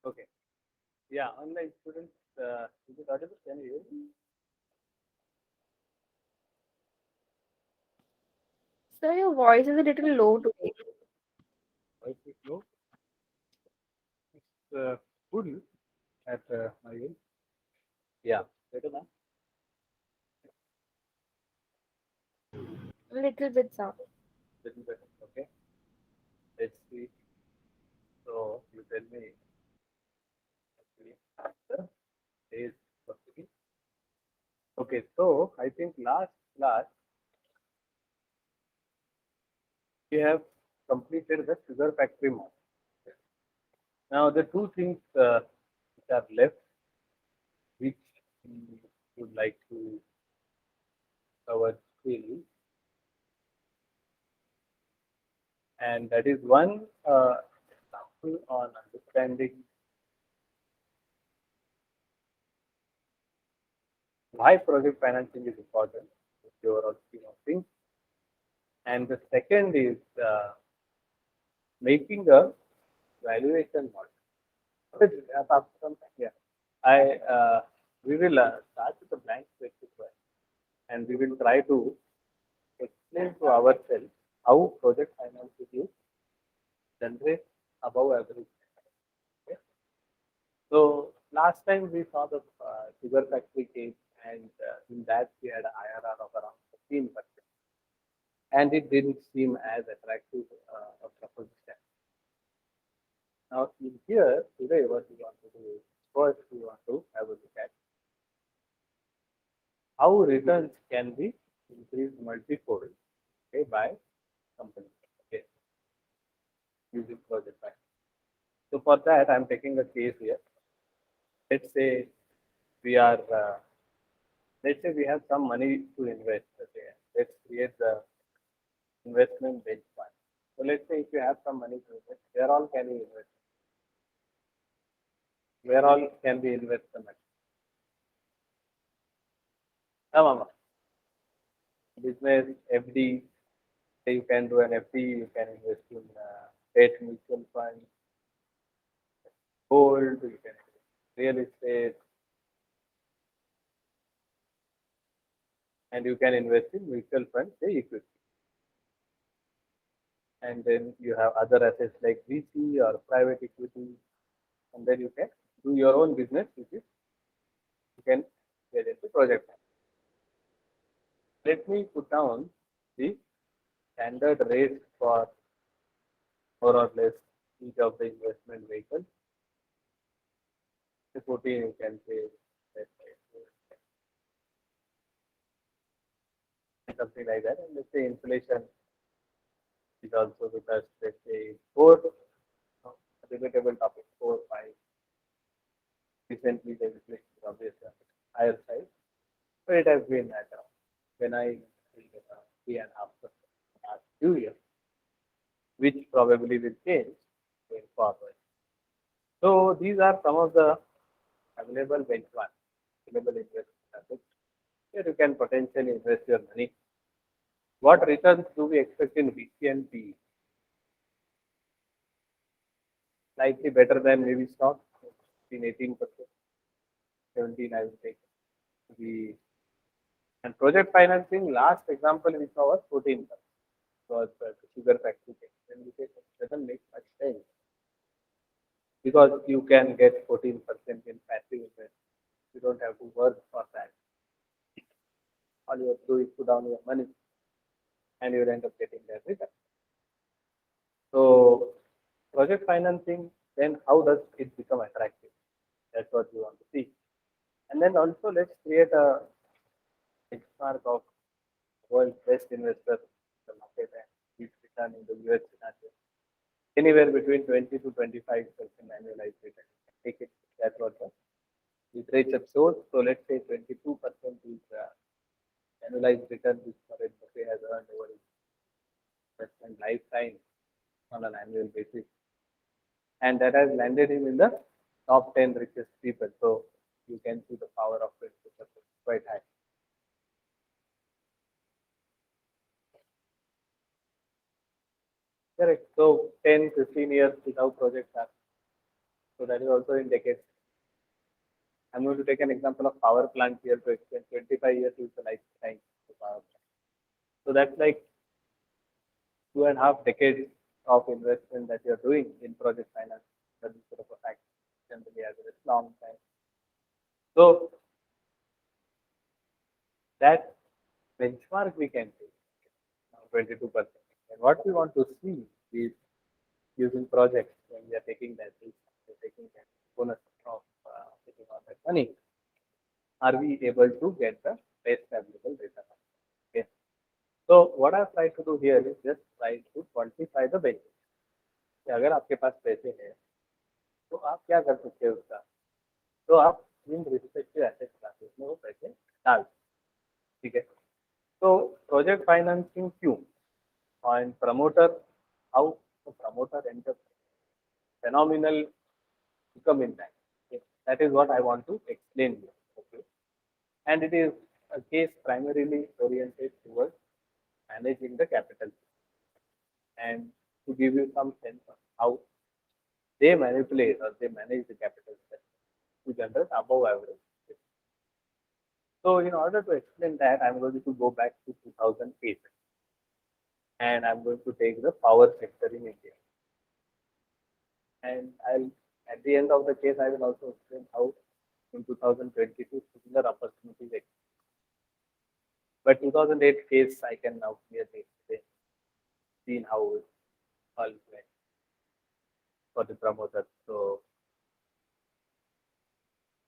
Okay. Yeah, online students, is it audible? Can you hear me? Sir, your voice is a little low today. Voice is low. It's good at my end. Yeah, better now. A little bit sound. Little better. Okay. Let's see. So you tell me actually the days of the week. Okay, so I think last class we have completed the sugar factory model. Now the two things which are left, which we would like to cover quickly, and that is one example on understanding why project financing is important in the overall scheme of things, and the second is making a valuation model. What is yeah, I we will start with a blank slate and we will try to explain to ourselves how project financing is generate above average. Okay? So last time we saw the sugar factory case, and in that we had an IRR of around 15%, and it didn't seem as attractive a proposition. Now in here today, what we want to do is first we want to have a look at how returns can be increased multifold, okay, by companies, okay, using project finance. So for that, I'm taking a case here. Let's say we are, let's say we have some money to invest. Okay, let's create the investment benchmark. So let's say if you have some money to invest, where all can you invest? Where all can we invest the money? Mama. Business, FD, say you can do an FD, you can invest in debt mutual fund, gold, you can invest in real estate, and you can invest in mutual fund, say equity. And then you have other assets like VC or private equity, and then you can do your own business, which is you can get into project. Let me put down the standard rates for more or less each of the investment vehicles. The 14 you can say let's say, something like that. And let's say inflation is also with us, let's say four debatable topic, 4, 5. Recently the inflation is obviously on the higher side, but it has been at when I 3.5% last few years, which probably will change going forward. So these are some of the available benchmarks, available investment assets where you can potentially invest your money. What returns do we expect in VC and PE? Slightly better than maybe stock, in 18%, 17 I would say. The and project financing, last example we saw was 14%. Was the sugar factory case. Then we say it doesn't make much sense because you can get 14% in passive investment. You don't have to work for that. All you have to do is put down your money and you'll end up getting that return. So project financing, then how does it become attractive? That's what we want to see. And then also let's create a benchmark of world's best investors in the market and its return in the US scenario. Anywhere between 20 to 25% annualized return. Take it. That's what the literature shows. So let's say 22% is annualized return which Warren Buffett has earned over his investment lifetime on an annual basis. And that has landed him in the top 10 richest people. So you can see the power of it quite high. Correct. So 10, 15 years without projects are. So that is also in decades. I'm going to take an example of power plant here to explain 25 years is the lifetime of power plant. So that's like 2.5 decades of investment that you're doing in project finance. That is sort of a fact generally as a long time. So that benchmark we can take now 22%. And what we want to see is using projects when we are taking that risk, we're taking that bonus of taking all that money, are we able to get the best available return? Okay. So what I've tried to do here is just try to quantify the benefit. कि अगर आपके पास पैसे हैं तो आप क्या कर सकते हैं उसका तो आप इन रिस्पेक्टिव एसेट क्लासेस में वो पैसे डाल ठीक है तो प्रोजेक्ट फाइनेंसिंग क्यों and promoter how the promoter ends up phenomenal income in that. Okay. That is what I want to explain here. Okay. And it is a case primarily oriented towards managing the capital and to give you some sense of how they manipulate or they manage the capital to generate above average. So in order to explain that, I'm going to go back to 2008 and I'm going to take the power sector in India. And I'll at the end of the case, I will also explain how in 2022 similar opportunities exist. But 2008 case, I can now clearly explain, see how it all went for the promoters. So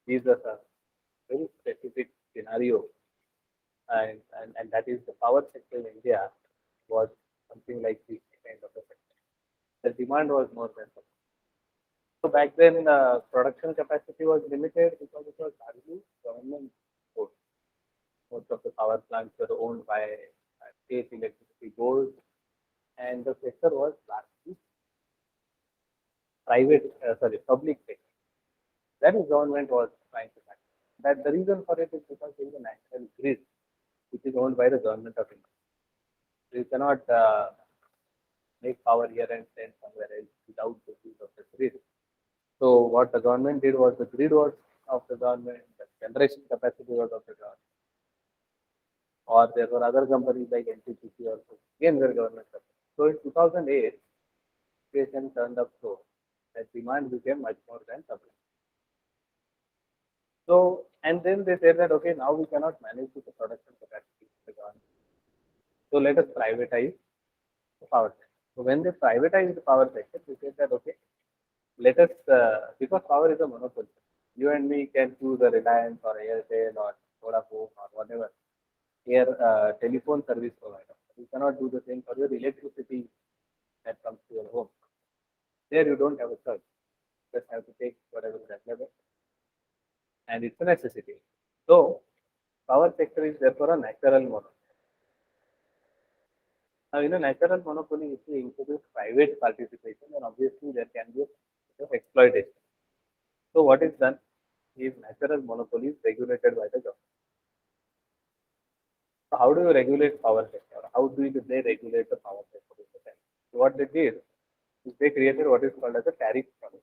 these are a very specific scenario, and that is the power sector in India was something like this kind of a sector. The demand was more than supply. So back then, production capacity was limited because it was largely government owned. Most of the power plants were owned by state electricity boards, and the sector was largely public sector. That is government was trying to tackle. That the reason for it is because there is a national grid which is owned by the government of India. So you cannot make power here and send somewhere else without the use of the grid. So what the government did was the grid was of the government, the generation capacity was of the government. Or there were other companies like NTPC also, again were government companies. So in 2008, situation turned up so that demand became much more than supply. So, and then they said that, okay, now we cannot manage with the production capacity of the government. So let us privatize the power sector. So when they privatized the power sector, they said that, okay, let us, because power is a monopoly, you and me can choose a Reliance or Airtel or Vodafone or whatever, telephone service provider. You cannot do the same for your electricity that comes to your home. There you don't have a choice. You just have to take whatever is available. And it's a necessity. So, power sector is therefore a natural monopoly. Now, in a natural monopoly, if you introduce private participation, then obviously there can be a bit of exploitation. So, what is done is natural monopoly is regulated by the government. So how do you regulate power sector? How do they regulate the power sector? So what they did is they created what is called as a tariff policy.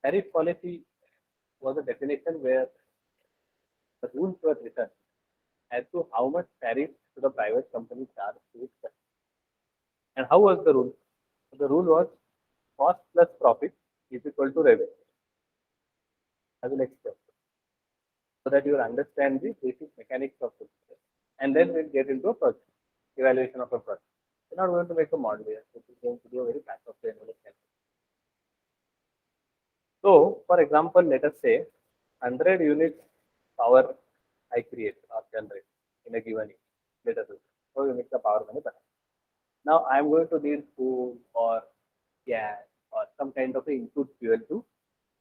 Tariff policy was a definition where the rules were written as to how much tariff should the private company charge to its customers. And how was the rule? So the rule was cost plus profit is equal to revenue. I will explain so that you will understand the basic mechanics of the system. And then we'll get into a project, evaluation of a project. We're not going to make a model here, which is going to do a very back of the envelope calculation. So, for example, let us say 100 units power I create or generate in a given year. Let us say. So, units of power. Now, I am going to need coal or gas or some kind of input fuel to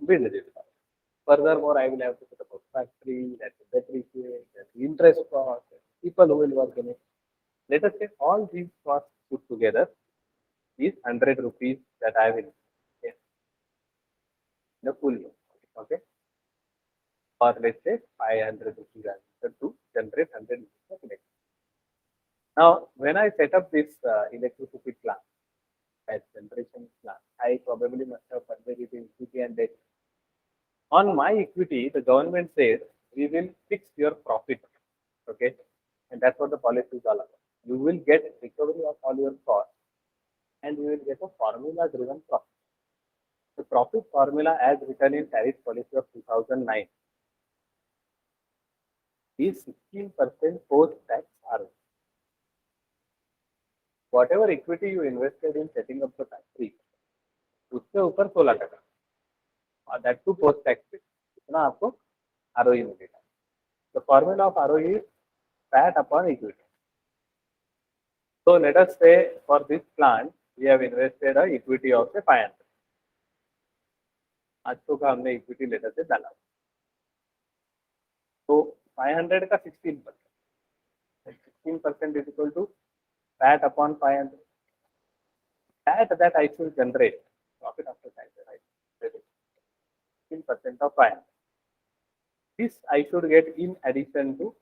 build this power. Furthermore, I will have to put up a factory, that's a battery fuel, that's the interest cost, people who will work in it. Let us say all these costs put together is 100 rupees that I will pay in a full year. Okay. Or let's say 500 rupees to generate 100 units of electricity. Now, when I set up this electricity plant, as generation plant, I probably must have funded it in equity and debt. On my equity, the government says we will fix your profit. Okay, and that's what the policy is all about. You will get recovery of all your costs, and you will get a formula-driven profit. The profit formula, as written in tariff policy of 2009, is 16% post-tax ROE. Whatever equity you invested in setting up the factory, उसके ऊपर 16%, और that too post-tax पे, इतना आपको ROE मिलेगा. The formula of ROE is PAT upon equity. So let us say for this plant we have invested a equity of say 500. आज तो का हमने equity लेटर से डाला. तो 500 का 16%. 16% is equal to PAT upon 500. PAT that I should generate, profit after tax, right? 16% of 500. This I should get in addition to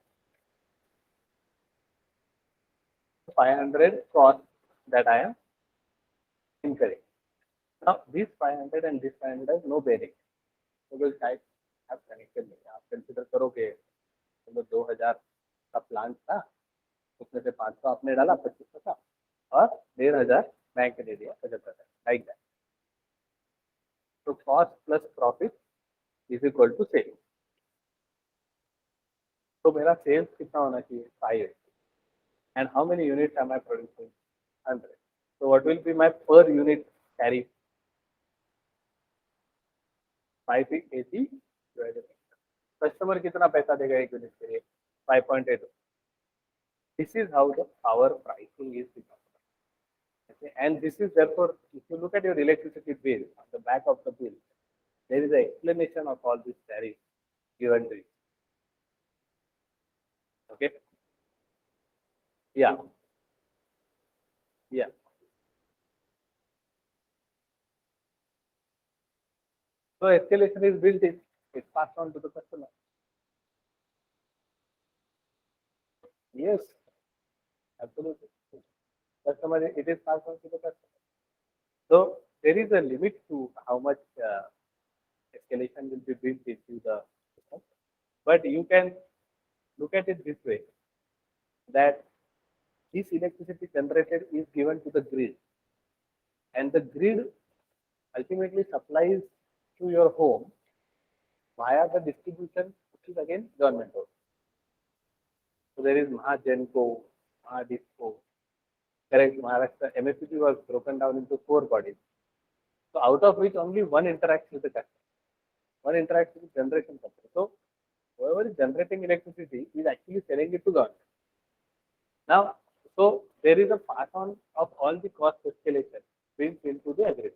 500 cost that I am incurring. Now this 500 and this 500 has no bearing because I have connected. आप consider करो कि 2000 का plant था, उसमें से 500 आपने डाला 25 का और 1500 बैंक ने दिया 75, लाइक दैट. तो cost plus profit is equal to sale. तो मेरा सेल्स कितना होना चाहिए 5. And how many units am I producing? 100. So what will be my per unit tariff? 580 divided by customer कितना पैसा देगा एक यूनिट के लिए 5.8. This is how the power pricing is become. Okay? And this is therefore, if you look at your electricity bill, on the back of the bill, there is an explanation of all this tariff given to you. Okay? Yeah. Yeah. So escalation is built in, it's passed on to the customer. Yes, absolutely. Customer, it is passed on to the customer. So there is a limit to how much escalation will be built into the system. But you can look at it this way, that this electricity generated is given to the grid, and the grid ultimately supplies to your home via the distribution, which is again government owned. So there is Mahagenco, Mahadisco, correct? Maharashtra MSCP was broken down into 4 bodies. So out of which only one interacts with the customer, one interacts with the generation company. So whoever is generating electricity is actually selling it to government. Now, so there is a pass on of all the cost escalation built into the agreement,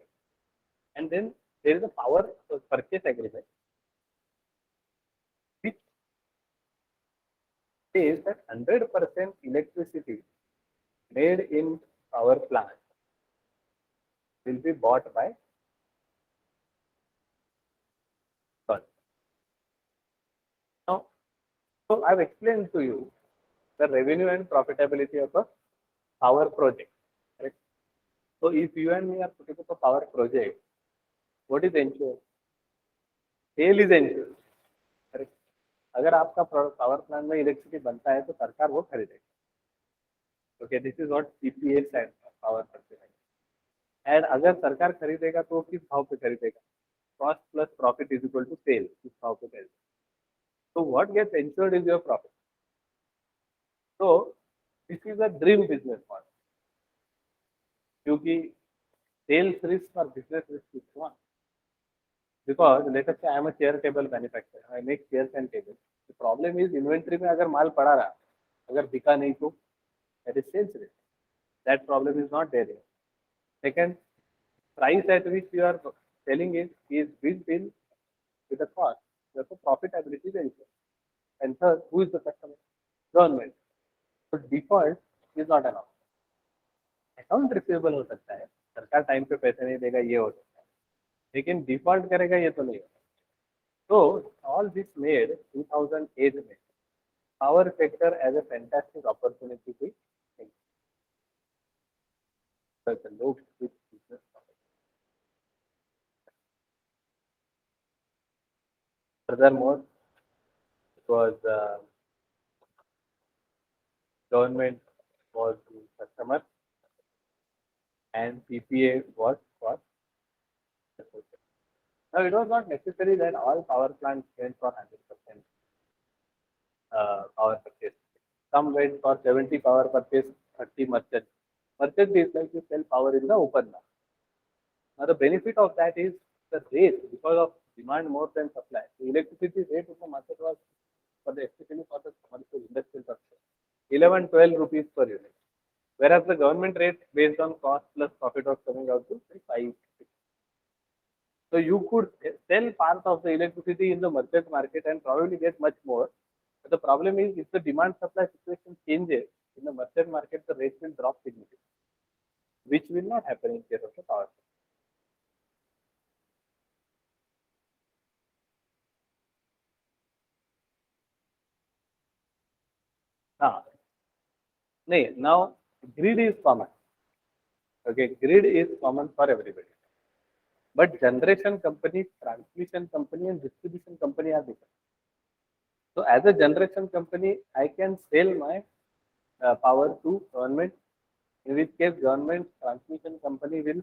and then there is a power purchase agreement, which says that 100% electricity made in power plant will be bought by government. Now, so I've explained to you the revenue and profitability of a power project. Right? So if you and me are putting up a power project, what is ensured? Sale is ensured. Correct? अगर आपका power plant में electricity बनता है तो सरकार वो खरीदेगी. Okay, this is what PPA and power purchase. And अगर सरकार खरीदेगा तो किस भाव पे खरीदेगा? Cost plus profit is equal to sale, किस भाव पे खरीदेगा. तो what gets ensured is your profit. So this is a dream business model, क्योंकि sales risk और business risk is one. Because let us say I am a chair table manufacturer, I make chairs and tables. The problem is inventory में अगर माल पड़ा रहा, अगर बिका नहीं तो that is sales risk. That problem is not there. Second, price at which you are selling is built in with the cost. Therefore, profitability is ensured. And third, who is the customer? Government. So default is not an option. Account receivable हो सकता है, सरकार time पे पैसे नहीं देगा, ये हो सकता है, लेकिन डिफॉल्ट करेगा ये तो नहीं होगा. तो ऑल दिस मेड 2008 में power sector as a fantastic opportunity to लोग Furthermore, it was government was the customer and PPA was for the social. Now, it was not necessary that all power plants went for 100% power purchase. Some went for 70 power purchase, 30 merchant. Merchant is like you sell power in the open market. Now, the benefit of that is the rate because of demand more than supply. The electricity rate in the market was for the especially for the commercial industrial purpose 11, 12 rupees per unit. Whereas the government rate based on cost plus profit was coming out to say 5, 6. So you could sell part of the electricity in the merchant market and probably get much more. But the problem is if the demand supply situation changes in the merchant market, the rate will drop significantly, which will not happen in case of the power. Ah, now grid is common. Okay, grid is common for everybody. But generation company, transmission company, and distribution company are different. So as a generation company, I can sell my power to government, in which case government transmission company will,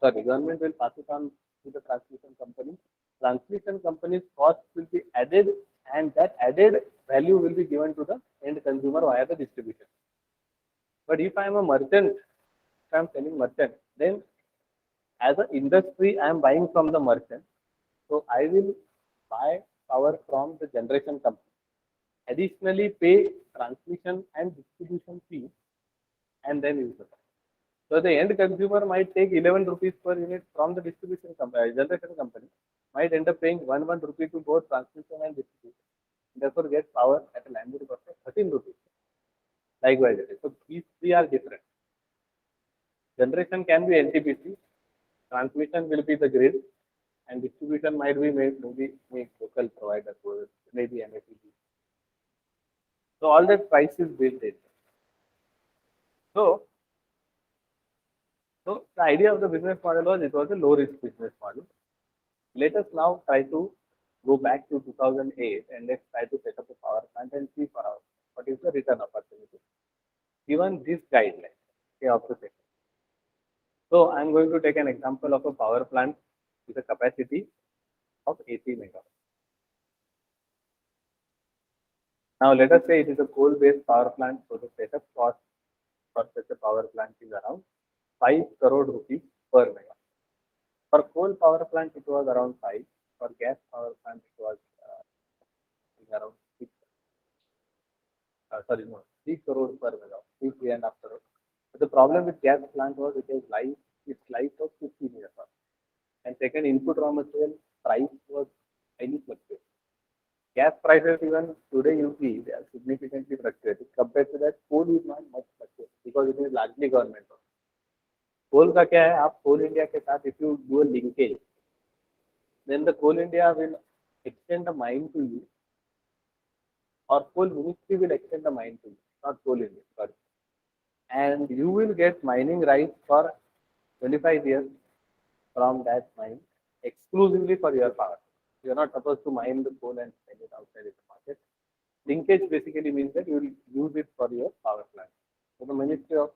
government will pass it on to the transmission company. Transmission company's cost will be added and that added value will be given to the end consumer via the distribution. But if I am a merchant, if I am selling merchant, then as an industry, I am buying from the merchant. So I will buy power from the generation company. Additionally, pay transmission and distribution fee and then use the power. So the end consumer might take 11 rupees per unit from the distribution company, generation company, might end up paying 1 rupee to both transmission and distribution. Therefore, get power at a landed cost of 13 rupees. Likewise, it is. So these three are different. Generation can be NTPC, transmission will be the grid, and distribution might be made maybe local provider, maybe MAPG. So all that price is built in. So, so the idea of the business model was it was a low risk business model. Let us now try to go back to 2008 and let's try to set up a power plant and see for us what is the return opportunity given this guideline okay, of the sector. So I'm going to take an example of a power plant with a capacity of 80 megawatts. Now let us say it is a coal-based power plant, so the setup cost for such a power plant is around 5 crore rupees per megawatt. For coal power plant, it was around 5. For gas power plant, it was around 6. Sorry, no, 3 crore per megawatt, 3.5 crore. But the problem with gas plant was its life of 15 years. And second, input raw material price was highly fluctuating. Gas prices even today you see they are significantly fluctuating. Compared to that, coal is not much fluctuating because it is largely government. कोल का क्या है आप कोल India के साथ if you do a linkage then the coal India will extend the mine to you or coal ministry will extend the mine to you, not coal India, sorry. And you will get mining rights for 25 years from that mine exclusively for your power. You are not supposed to mine the coal and sell it outside in the market. Linkage basically means that you will use it for your power plant. So the Ministry of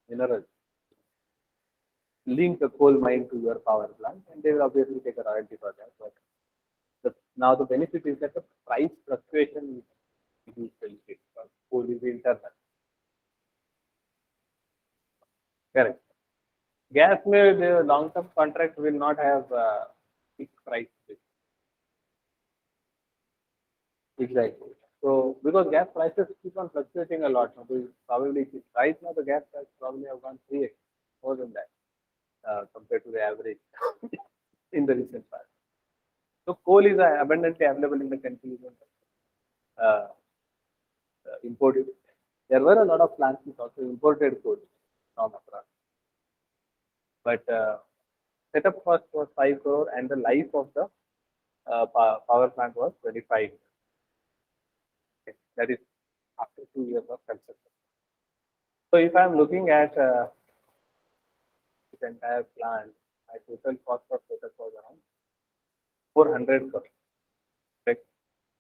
Minerals link a coal mine to your power plant and they will obviously take a royalty for that. But now the benefit is that the price fluctuation is usually fixed because coal is internal. Correct. Gas may the long-term contract will not have fixed price. Exactly. So because gas prices keep on fluctuating a lot, probably right now the gas price probably have gone 3x more than that compared to the average in the recent past. So coal is abundantly available in the country. Uh, Imported. There were a lot of plants which also imported coal from abroad. But setup cost was 5 crore and the life of the power plant was 25. Okay. That is after 2 years of construction. So if I am looking at this entire plant, my total cost of setup was around 400 crores, correct?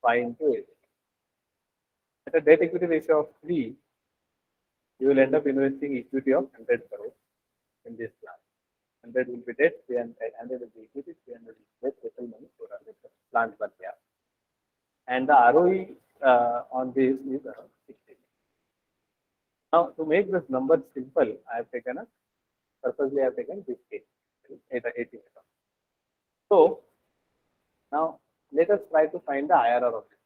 5 into 8. At a debt equity ratio of 3, you will end up investing equity of 100 crores in this plant. 100 will be debt, 300 will be equity, 300 will be debt, total money 400 crores. Plant but yeah. And the ROE on this is around 60. Now, to make this number simple, I have taken purposely I have taken this case, 80. So, now let us try to find the IRR of it.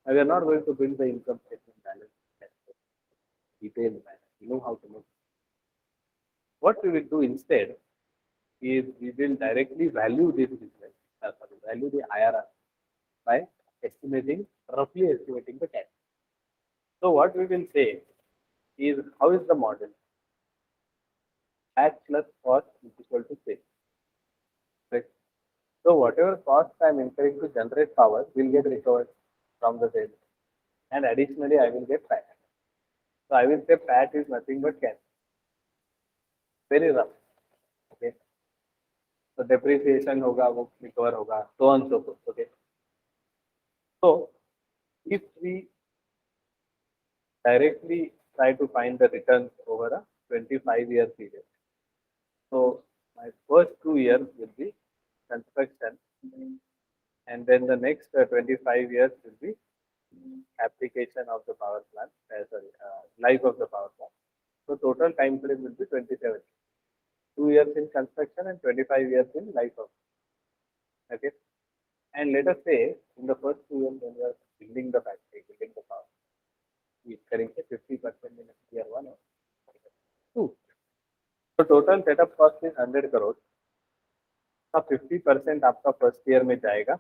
Now, we are not going to build the income statement balance detailed manner. You know how to make. What we will do instead is we will directly value this business, value the IRR by roughly estimating the cash. So what we will say is how is the model? Cash plus cost is equal to sales. Right? So whatever cost I am incurring to generate power will get recovered from the sales. And additionally, I will get PAT. So I will say PAT is nothing but cash. Very rough. Okay. So depreciation hoga, वो recover hoga, so on and so forth. Okay. So if we directly try to find the returns over a 25-year period. So my first 2 years will be construction, and then the next 25 years will be application of the power plant, life of the power plant. So total time frame will be 27. 2 years in construction and 25 years in life of. Okay. And let us say in the first 2 years when we are building the factory, building the power, we are carrying 50% in year 1 or 2. So total setup cost is 100 crores. अब 50% आपका first year में जाएगा.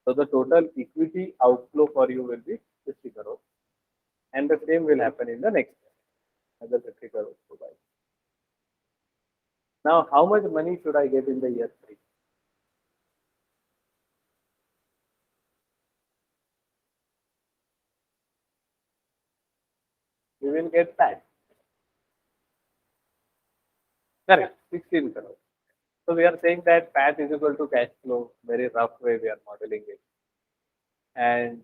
So the total equity outflow for you will be 50 crores, and the same will happen in the next year. Another 50 crores to buy. Now, how much money should I get in the year 3? You will get PAT. Correct, 16 crores. So we are saying that PAT is equal to cash flow. Very rough way we are modeling it. And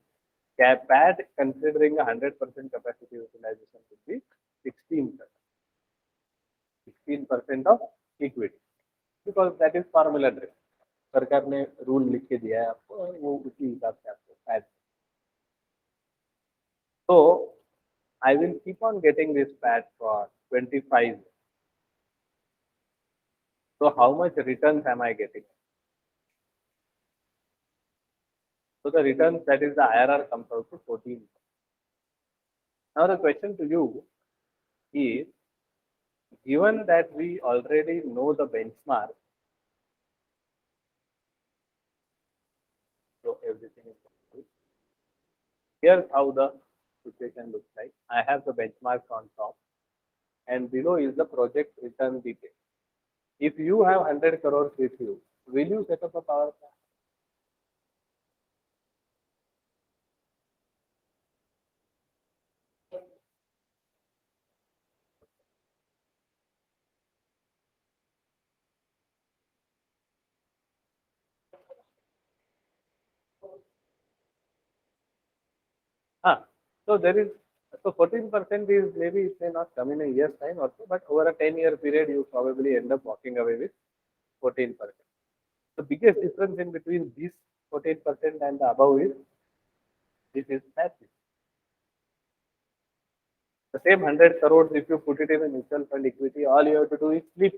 PAT considering 100% capacity utilization would be 16%. 16% of equity, because that is formula driven. सरकार ने rule लिख के दिया है आपको और वो उसी हिसाब से आपको PAT. So I will keep on getting this PAT for 25. So how much returns am I getting? So the returns, that is the IRR, comes out to 14. Now the question to you is, given that we already know the benchmark, so everything is good. Here's how the situation looks like. I have the benchmark on top, and below is the project return detail. If you have 100 crores with you, will you set up a power plant? So there is, so 14% is, maybe it may not come in a year's time also, but over a 10-year period, you probably end up walking away with 14%. The biggest difference in between this 14% and the above is this is passive. The same 100 crores, if you put it in a mutual fund equity, all you have to do is sleep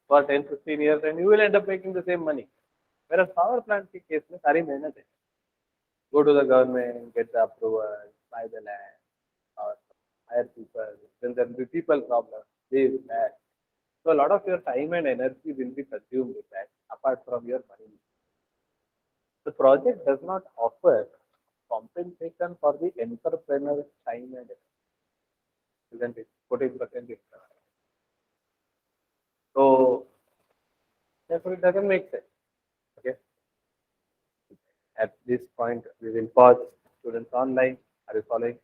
for 10-15 years and you will end up making the same money. Whereas power plant की case में सारी मेहनत है. Go to the government, get the approval, buy the land, or hire people. Then there will be people problem, this, that. So a lot of your time and energy will be consumed with that, apart from your money. The project does not offer compensation for the entrepreneur's time and effort, isn't it? 14% is. So therefore it doesn't make sense. Okay. At this point, we will pause. Students online, are you following?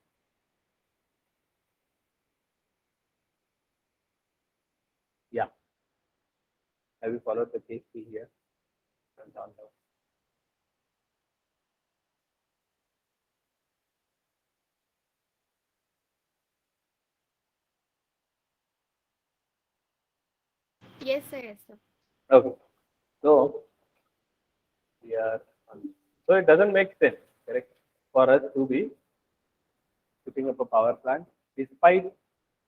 Yeah. Have you followed the case here? students on the Yes, sir. Yes, sir. okay. So we are on. So it doesn't make sense, correct, for us to be putting up a power plant despite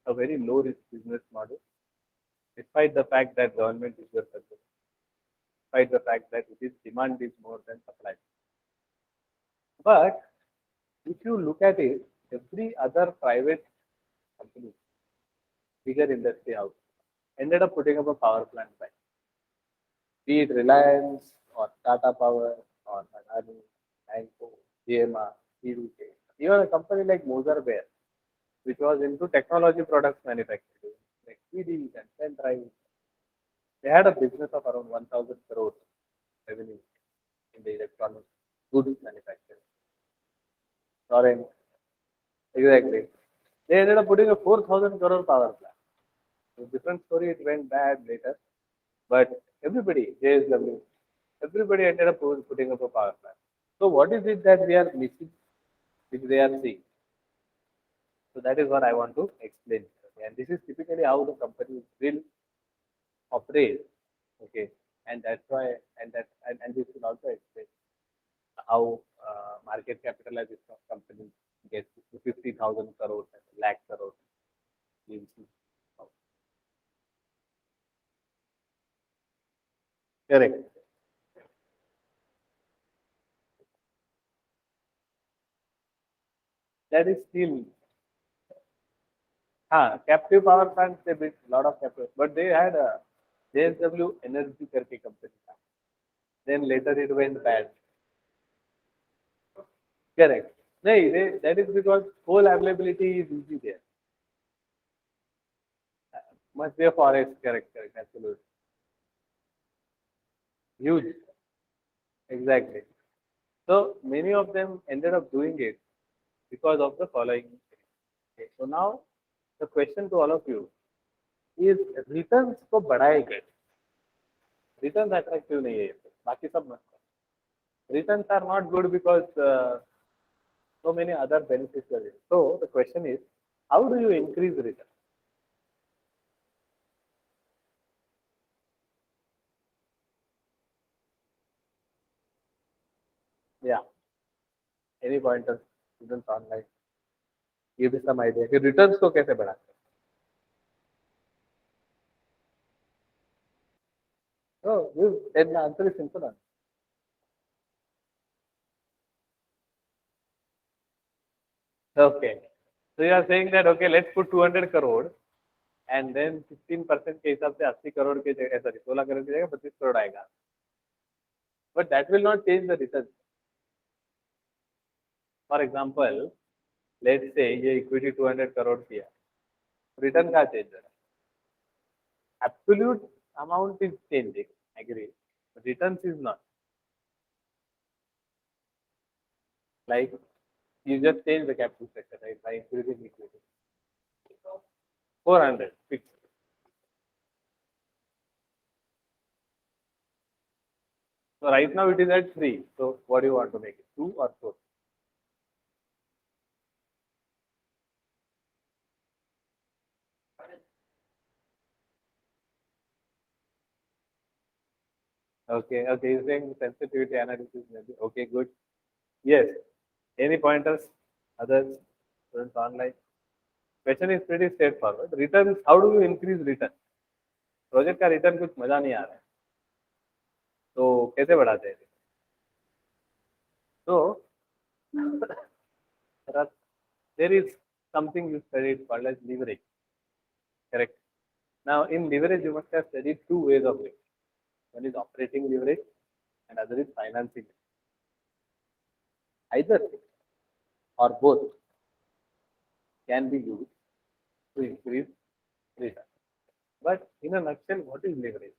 a very low risk business model, despite the fact that government is your customer, despite the fact that it is demand is more than supply. But if you look at it, every other private company, bigger industry house, ended up putting up a power plant, right? Be it Reliance or Tata Power or Adani, Anko, GMR, PVK, even a company like Moser Bear, which was into technology products manufacturing, like CDs and pen drives. They had a business of around 1,000 crores revenue in the electronic goods manufacturing. Torrent, exactly. They ended up putting a 4,000 crore power plant. A different story, it went bad later. But everybody, JSW, everybody ended up putting up a power plant. So what is it that we are missing, which they are seeing? So that is what I want to explain. And this is typically how the company will operate. Okay. And that's why, and this will also explain how market capitalization of companies gets to 50,000 crores and lakh crores. You'll see. Correct. That is still, captive power plants, they built a lot of captive, but they had a JSW Energy करके company. Then later it went bad. Correct. No, that is because coal availability is easy there. Must be a forest. Correct, correct, absolutely. Huge. Exactly. So many of them ended up doing it because of the following. Okay, so now the question to all of you is returns को बढ़ाए कैसे? Returns attractive नहीं है ये तो. बाकी सब मस्त है. Returns are not good because so many other benefits are there. So the question is, how do you increase return? Yeah, any pointers, students online, give me some idea कि returns को कैसे बढ़ाते हैं? So then the answer is simple. Okay. So you are saying that okay, let's put 200 crore and then 15% के हिसाब से 80 करोड़ के जगह sorry 16 करोड़ की जगह 25 करोड़ आएगा. But that will not change the return. For example, let's say ये equity 200 करोड़ किया. Return का change है. Absolute amount is changing, agree. But returns is not. Like you just change the capital structure, right? By increasing equity. 400 fixed. So right now it is at 3. So what do you want to make it? 2 or 4? Okay, okay. You're saying sensitivity analysis maybe. Okay, good. Yes. Any pointers? Others? Students online? Question is pretty straightforward. Returns, how do you increase return? Project का return कुछ मजा नहीं आ रहा है तो कैसे बढ़ाते हैं तो there is something you studied called as leverage, correct? Now in leverage you must have studied two ways of leverage. One is operating leverage and other is financing. Either or both can be used to increase return. But in a nutshell, what is leverage?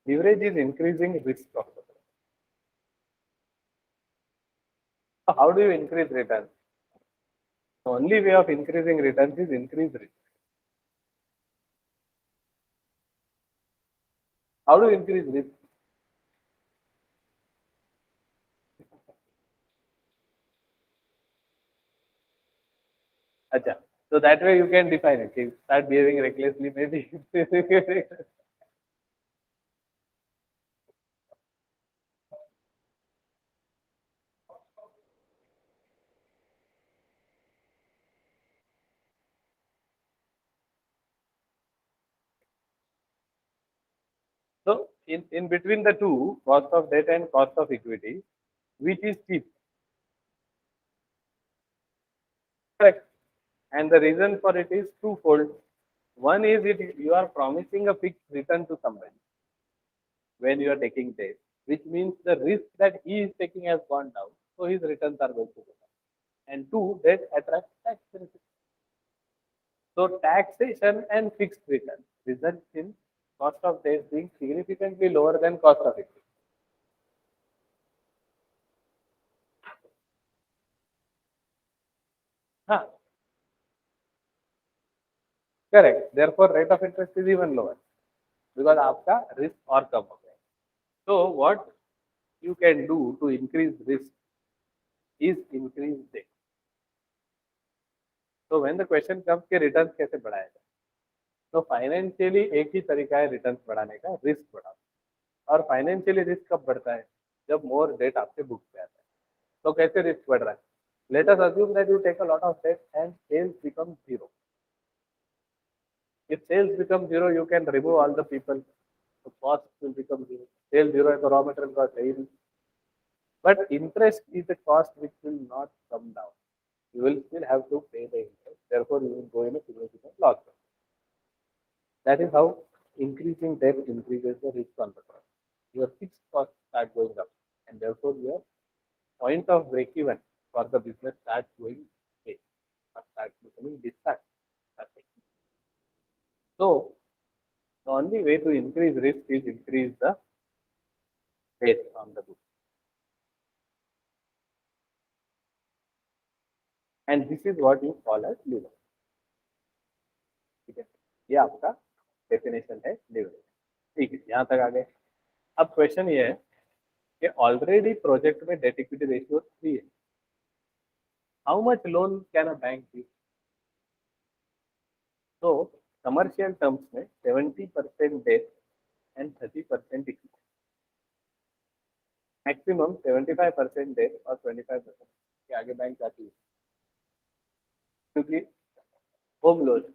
Leverage is increasing risk of the product. So how do you increase returns? The only way of increasing returns is increase risk. How do you increase risk? Acha. So that way you can define it. If you start behaving recklessly, maybe. So in between the two, cost of debt and cost of equity, which is cheap? Correct. And the reason for it is twofold. One is it you are promising a fixed return to somebody when you are taking debt, which means the risk that he is taking has gone down, so his returns are going to go down. And two, debt attracts tax benefits. So taxation and fixed return results in cost of debt being significantly lower than cost of equity. Huh, correct. Therefore, rate of interest is even lower because आपका risk और कम हो गया. So what you can do to increase risk is increase debt. So when the question comes कि returns कैसे बढ़ाया जाए, तो financially एक ही तरीका है रिटर्न्स बढ़ाने का, रिस्क बढ़ाओ. और फाइनेंशियली रिस्क कब बढ़ता है? जब मोर डेट आपके बुक पे आता है. तो कैसे रिस्क बढ़ रहा है? Let us assume that you take a lot of debt and sales become zero. If sales become zero, you can remove all the people. The cost will become zero. Sales zero and the raw material cost zero. But interest is a cost which will not come down. You will still have to pay the interest. Therefore, you will go in a significant loss. That is how increasing debt increases the risk on the cost. Your fixed costs start going up, and therefore your point of break even for the business starts going away or starts becoming dissatisfactory. So the only way to increase risk is increase the debt on the book. And this is what you call as leverage. ठीक है, ये आपका definition है leverage. ठीक है, यहाँ तक आ गए. अब क्वेश्चन ये है कि ऑलरेडी प्रोजेक्ट में डेट इक्विटी रेशियो 3 है. How much loan can a bank give? तो कमर्शियल टर्म्स में 70% debt and 30% equity. Maximum 75% debt और 25% के आगे बैंक जाती है, क्योंकि होम लोन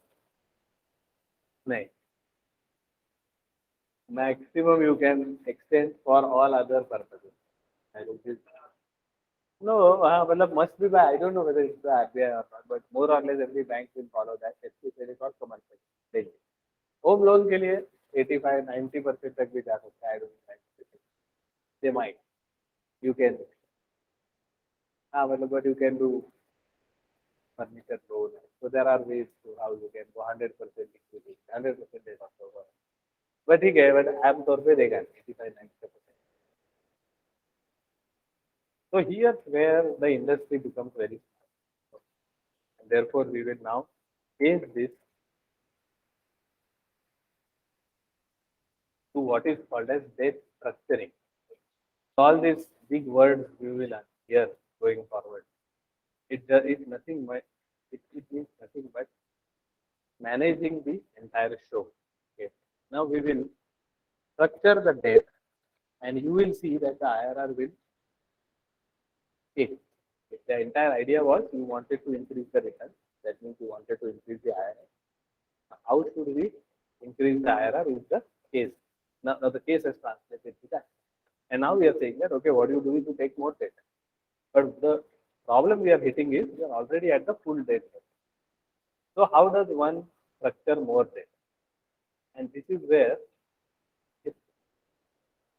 नहीं. Maximum you can extend for all other purposes. I don't think. No, well, must be by, I don't know whether it's the RBI or not, but more or less every bank will follow that, especially for commercial. Daily. Home loan के लिए 85-90% तक भी जा सकता है. I don't think. They might. You can. But you can do furniture loan. So there are ways to how you can go 100% equity, 100% debt also. But ठीक है, but आमतौर पे देगा 85-90%. So here's where the industry becomes very smart. And therefore, we will now change this to what is called as debt structuring. All these big words we will hear going forward. It nothing but it means nothing but managing the entire show. Okay. Now we will structure the debt, and you will see that the IRR will take. If the entire idea was you wanted to increase the return, that means you wanted to increase the IRR. How should we increase the IRR is the case. Now the case has translated to that. And now we are saying that, okay, what do you do is to take more debt. But the problem we are hitting is we are already at the full debt. So how does one structure more debt? And this is where a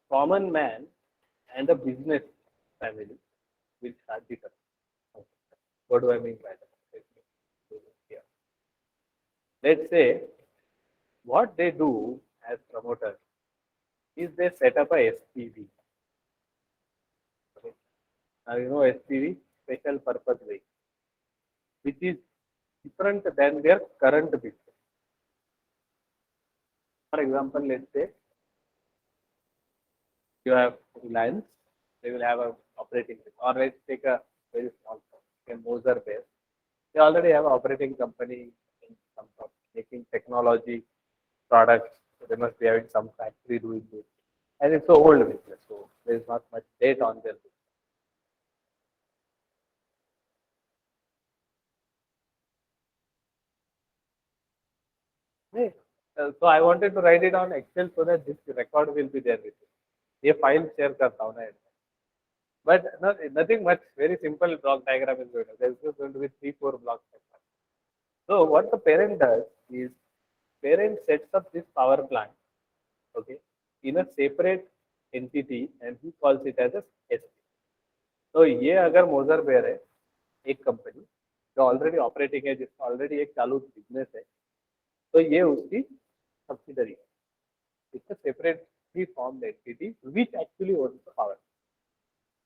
common man and a business family will start different. What do I mean by that? Let me do this here. Let's say what they do as promoters is they set up a SPV. Okay. Now you know SPV, special purpose vehicle, which is different than their current business. For example, let's say You have Reliance, they will have a operating, or let's take a very small company, Moser Bear. They already have an operating company in terms of making technology products. So they must be having some factory doing this. And it's an old business, so there is not much date on their business. Hey, so I wanted to write it on Excel so that this record will be there with you. ये file share करता हूँ ना, but nothing much. Very simple block diagram is going to. There's just going to be 3-4 blocks. So what the parent does is, parent sets up this power plant, okay, in a separate entity, and he calls it as a SP. तो ये अगर मोजर bear है, एक company जो already operating है, जिसका already एक चालू बिजनेस है, तो ये उसकी सब्सिडरी है. It's a separately formed entity which actually owns the power.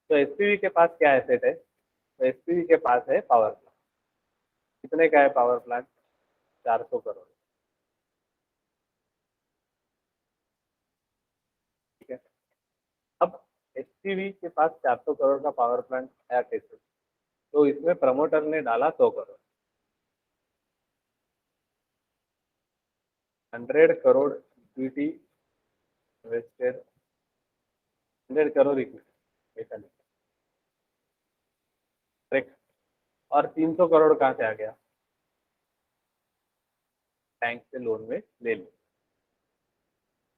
तो एसपीवी के पास क्या एसेट है? तो एसपीवी के पास है पावर प्लांट. कितने का है पावर प्लांट? 400 करोड़. ठीक है. अब एसपीवी के पास 400 करोड़ का पावर प्लांट आया कैसे? तो इसमें प्रमोटर ने डाला 100 crore. 100 crore equity invested, 100 crore equity, ऐसा नहीं. करेक्ट. और 300 करोड़ कहाँ से आ गया? बैंक से लोन में ले लिया.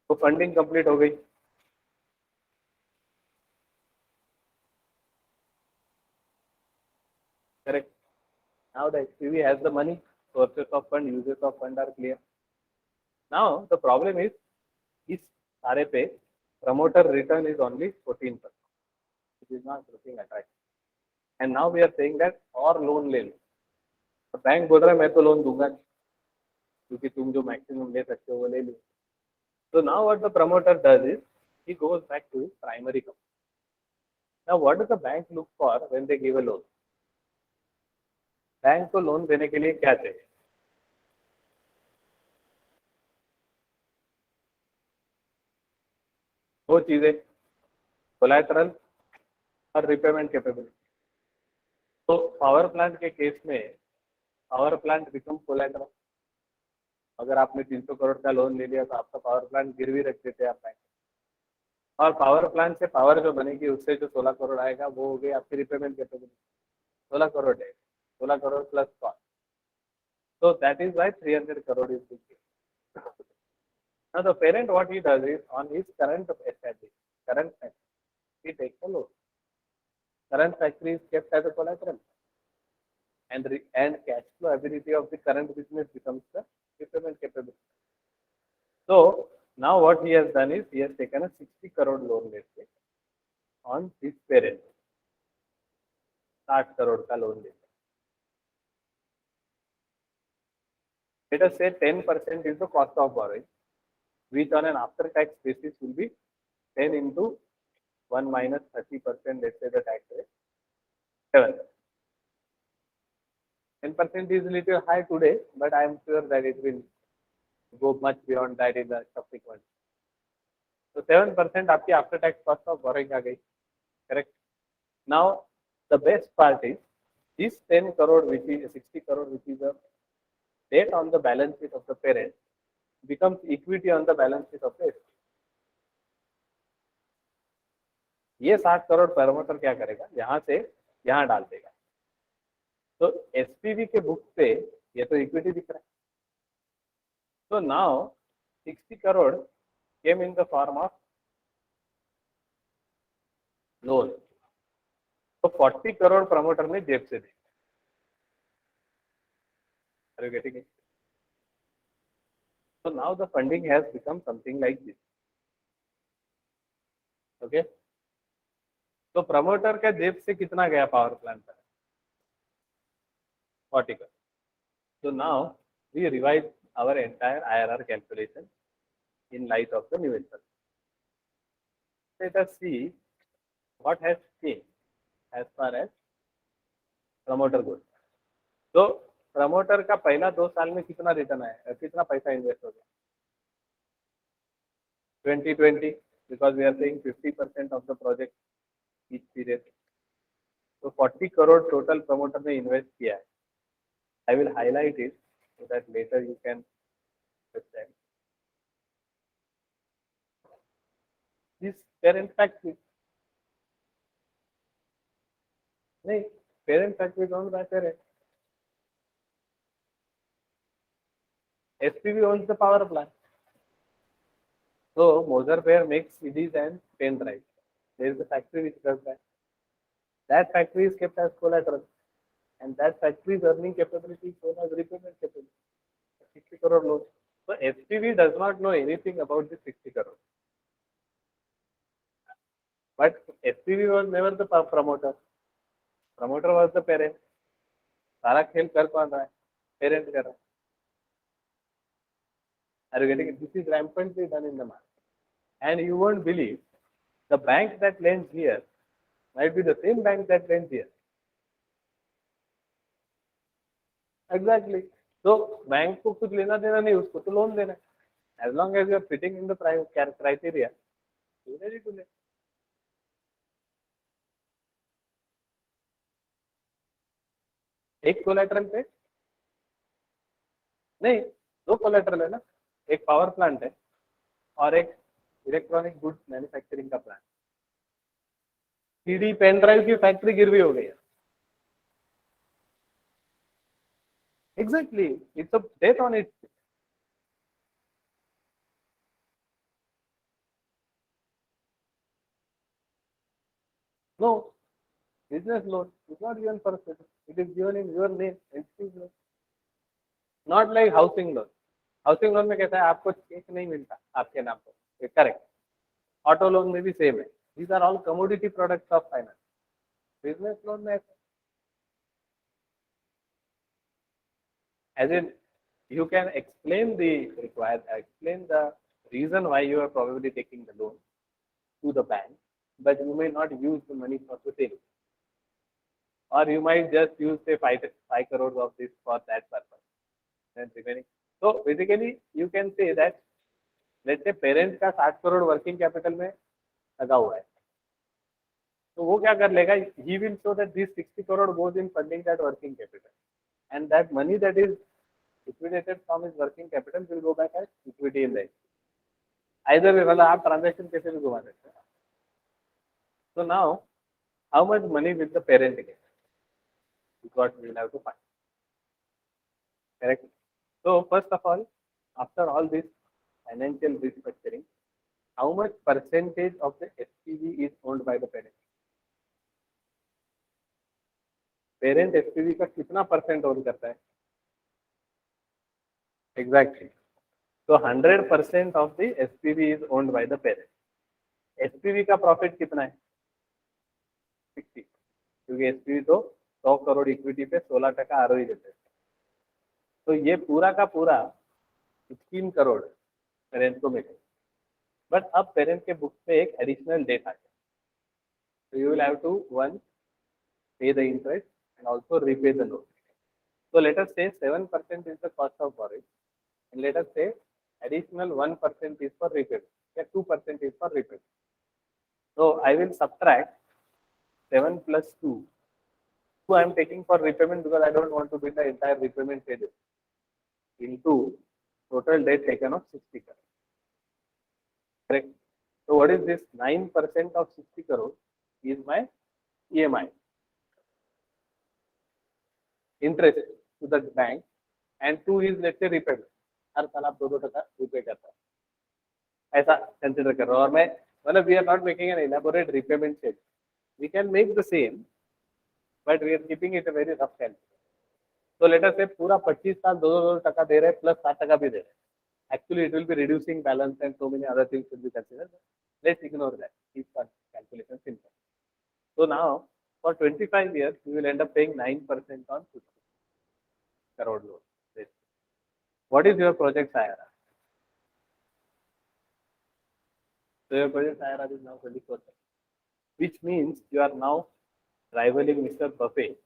तो फंडिंग कंप्लीट हो गई. Correct. Now the SPV has the money. Sources of fund, uses of fund are clear. Now the problem is, इस सारे पे promoter return is only 14%. It is not looking attractive. And now we are saying that और loan ले लो. तो bank बोल रहा है मैं तो लोन दूंगा नहीं, क्योंकि तुम जो मैक्सिमम ले सकते हो वो ले लो. So now what the promoter does is, he goes back to his primary company. Now what does the bank look for when they give a loan? Bank को लोन देने के लिए क्या चाहिए? दो चीजें, कोलैटरल और रिपेमेंट कैपेबिलिटी. तो पावर प्लांट के केस में पावर प्लांट बिकम कोलैटरल. अगर आपने 300 करोड़ का लोन ले लिया तो आपका पावर प्लांट गिरवी रख देते हैं आप बैंक. और पावर प्लांट से पावर जो बनेगी उससे जो 16 करोड़ आएगा वो हो गई आपकी रिपेमेंट कैपेबिलिटी. 16 करोड़ है, 16 crore plus cost. So that is why 300 crore is being given. Now the parent, what he does is, on his current factory, he takes a loan. Current factory is kept as a collateral, and cash flow ability of the current business becomes the repayment capability. So now what he has done is, he has taken a 60 crore loan, let's say, on his parent. 60 crore का loan ले. Let us say 10% is the cost of borrowing, which on an after-tax basis will be 10 into 1 minus 30%, let's say the tax rate, 7. 10% is a little high today, but I am sure that it will go much beyond that in the subsequent. So 7% आपकी after-tax cost of borrowing आ गई. Correct. Now the best part is, this 10 crore, which is 60 crore, which is a debt on the balance sheet of the parent, becomes equity on the balance sheet of the estate. ये 60 crore promoter क्या करेगा? यहाँ से यहाँ डाल देगा. तो SPV के बुक पे ये तो इक्विटी दिख रहा है. So now 60 crore came in the form of loan. तो 40 करोड़ प्रमोटर ने जेब से दी. Are you getting it? So now the funding has become something like this. Okay. तो प्रमोटर का जेब से कितना गया पावर प्लांट पर? 40 crore. So now we revise our entire IRR calculation in light of the new information. Let us see what has changed as far as promoter goes. तो promoter का पहला 2 साल में कितना रिटर्न आया, कितना पैसा इन्वेस्ट हो गया? 2020 because we are saying 50% of the project each period. So 40 crore total promoter ने invest किया है. I will highlight it so that later you can understand. This parent factory, नहीं, parent factory owned by parent. SPV owns the power plant. So Moser Pair makes CDs and pen drives. There is a factory which does that. That factory is kept as collateral, and that factory's earning capability is shown as repayment capability. 60 crore loan. So SPV does not know anything about the 60 crore. But SPV was never the promoter. Promoter was the parent. सारा खेल कर कौन रहा है? Parent कर रहा है. Are you getting it? This is rampantly done in the market. And you won't believe the bank that lends here might be the same bank that lends here. Exactly. So bank को कुछ लेना देना नहीं, उसको तो loan देना है. As long as you are fitting in the criteria, you are ready to lend. एक कोलेटरल पे नहीं, दो कोलेटरल है ना, एक पावर प्लांट है और एक इलेक्ट्रॉनिक गुड्स मैन्युफैक्चरिंग का प्लांट. सीडी पेन ड्राइव की फैक्ट्री गिरवी हो गई है. Exactly, it's a debt on it. No, business loan is not given for a student. It is given in your name, entity's name. Not like housing loan. Housing loan में कैसा है, आपको check नहीं मिलता आपके नाम पर. करेक्ट. ऑटो लोन में भी सेम है. These are all commodity products of finance. Business loan में as in you can explain the reason why you are probably taking the loan to the bank, but you may not use the money for the same, or you might just use say 5 crores of this for that purpose. Then remaining. So basically you can say that let's say parents का 60 crore working capital में लगा हुआ है, तो वो क्या कर लेगा, he will show that this 60 crore goes in funding that working capital, and that money that is liquidated from his working capital will go back as equity in the entity. Either way, मतलब आप transaction कैसे भी घुमा सकते हैं. So now, how much money will the parent get? Is what we will have to find. Correct. So first of all, after all this financial restructuring, how much percentage of the SPV is owned by the parent? Parent SPV का कितना percent own करता है? Exactly. So 100% of the SPV is owned by the parent. SPV का profit कितना है? 60. क्योंकि SPV तो 100 crore equity पे 16% आरओई देते हैं. तो ये पूरा का पूरा 16 करोड़ पेरेंट को मिले. बट अब पेरेंट के बुक पे एक एडिशनल डेट आ गया. So you will have to one pay the interest and also repay the loan. So let us say 7% is the cost of borrowing, and let us say additional 1% is for repayment. Yeah, 2% is for repayment. So I will subtract 7 plus 2. 2 I am taking for repayment because I don't want to build the entire repayment schedule into total debt taken of 60 crore. Correct. So what is this? 9% of 60 crore is my EMI, interest to the bank, and 2 is let's say repayment. हर साल आप 2% repay करता है, ऐसा consider कर रहा हूँ. और मैं मतलब we are not making an elaborate repayment schedule. We can make the same, but we are keeping it a very rough calculation. So let us say पूरा 25 साल 2% दे रहे हैं प्लस 7% भी दे रहे हैं. Actually, it will be reducing balance and so many other things should be considered. Let's ignore that. Keep our calculation simple. So now, for 25 years, you will end up paying 9% on 50 crore loan. What is your project IRR? So your project IRR is now 24%, which means you are now rivaling Mr. Buffett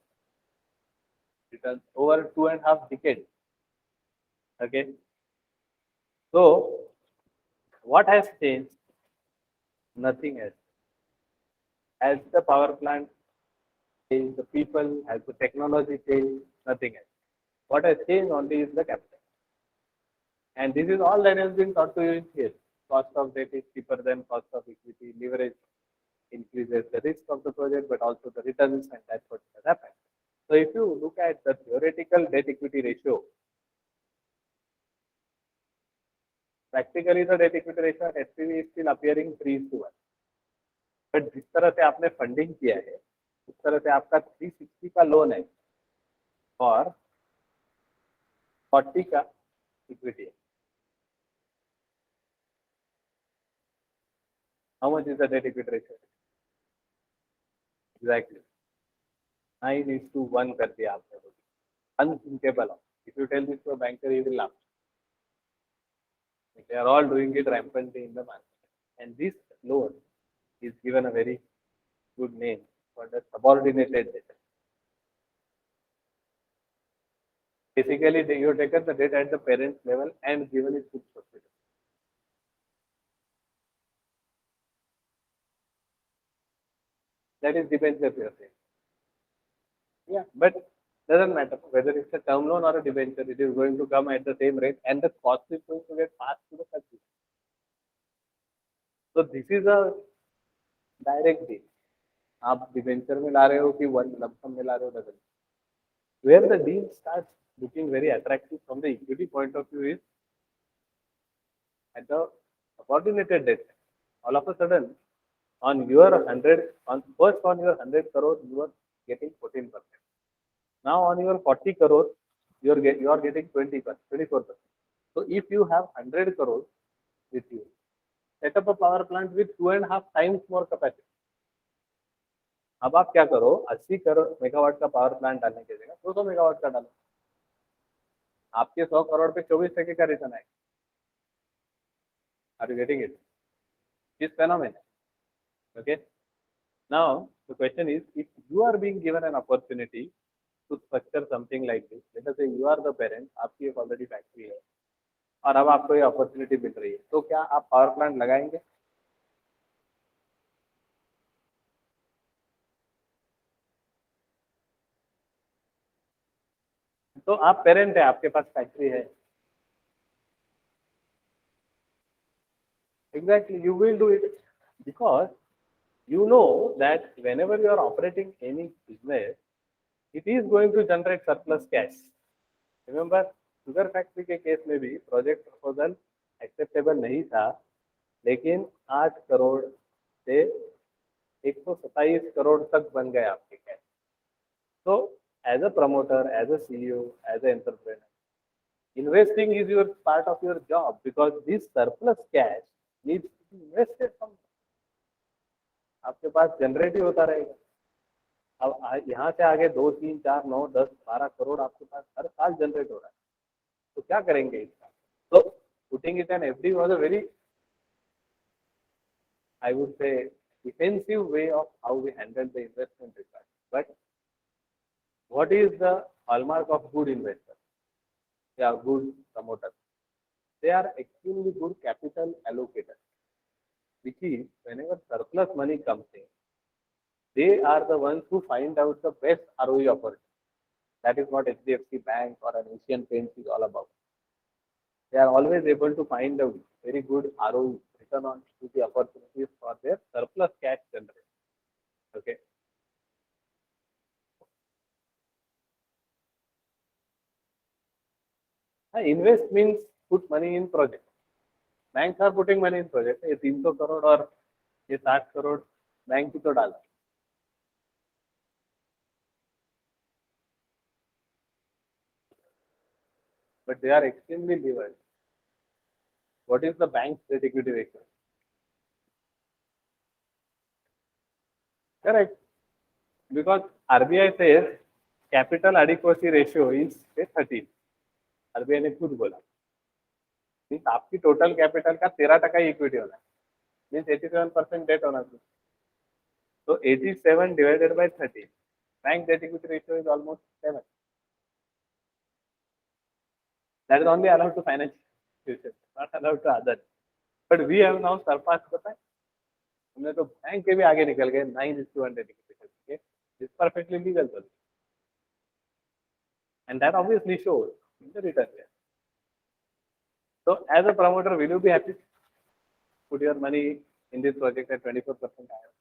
returns over 2.5 decades. Okay. So what has changed? Nothing else. As the power plant changed, the people, as the technology changed, nothing else. What has changed only is the capital. And this is all that has been taught to you in theory. Cost of debt is cheaper than cost of equity, leverage increases the risk of the project, but also the returns, and that's what has happened. So if you look at the theoretical debt equity ratio, practically the debt equity ratio at SPV is still appearing 3:1. But जिस तरह से आपने funding किया है उस तरह से आपका 360 का लोन है और 40 का इक्विटी है. How much is the debt equity ratio? Exactly 9:1 कर दिया आपने. Unthinkable. If you tell this to a banker he will laugh. They are all doing it rampantly in the market. And this loan is given a very good name for the subordinated debt. Basically, you have taken the debt at the parent level and given it to the subsidiary. That is debenture you are saying. Yeah, but doesn't matter whether it's a term loan or a debenture, it is going to come at the same rate and the cost is going to get passed to the subsidiary. So this is a direct deal. आप debenture में ला रहे हो कि one lump sum में ला रहे हो dozen. Where the deal starts looking very attractive from the equity point of view is at the subordinated debt. All of a sudden, on your 100, on first on your 100 crore, you are getting 14%. Now on your 40 crore, you are getting 20%, 24%. So if you have 100 crore with you, set up a power plant with 2.5 times more capacity. अब आप क्या करो, 80 crore megawatt का power plant डालने की जगह 200 megawatt का डालो. आपके 100 करोड़ पे 24% का रिटर्न आएगा. Are you getting it? This phenomenon. Okay. Now the question is, if you are being given an opportunity to structure something like this, let us say you are the parent, आपकी एक already factory है और अब आपको ये opportunity मिल रही है, तो क्या आप पावर प्लांट लगाएंगे? तो आप पेरेंट है, आपके पास फैक्ट्री है. Exactly, you will do it because you know that whenever you are operating any business, it is going to generate surplus cash. Remember, sugar factory के केस में भी प्रोजेक्ट प्रपोजल एक्सेप्टेबल नहीं था, लेकिन 8 करोड़ से 127 करोड़ तक बन गए आपके कैश. तो as a promoter, as a CEO, as a entrepreneur, investing is your part of your job because this surplus cash needs to be invested somewhere. आपके पास जनरेट ही होता रहेगा. अब यहाँ से आगे 2, 3, 4, 9, 10, 12 करोड़ आपके पास हर साल जनरेट हो रहा है, तो क्या करेंगे इसका? तो putting it in FD was a very, I would say, defensive way of how we handle the investment required. But what is the hallmark of good investors? They are good promoters. They are extremely good capital allocators, which is whenever surplus money comes in, they are the ones who find out the best ROE opportunity. That is what HDFC Bank or an Asian Paints is all about. They are always able to find a very good ROE, return on equity opportunities for their surplus cash generation. Okay. Invest means put money in project. Banks are putting money in project. ये 300 करोड़ और ये 60 crore bank की तो डाला. But they are extremely levered. What is the bank's debt equity ratio? Correct. Because RBI says capital adequacy ratio is 13. RBI ने खुद बोला. Means आपकी टोटल कैपिटल का 13% इक्विटी होना है. मीन्स 87% डेट होना चाहिए. तो 87 divided by 13. Bank debt equity ratio is almost 7. That is only allowed to financial institutions, not allowed to others. But we have now surpassed the time. हमने तो bank के भी आगे निकल गए 9:100 के, is perfectly legal solution, and that obviously shows in the return there. So as a promoter, will you be happy to put your money in this project at 24% higher?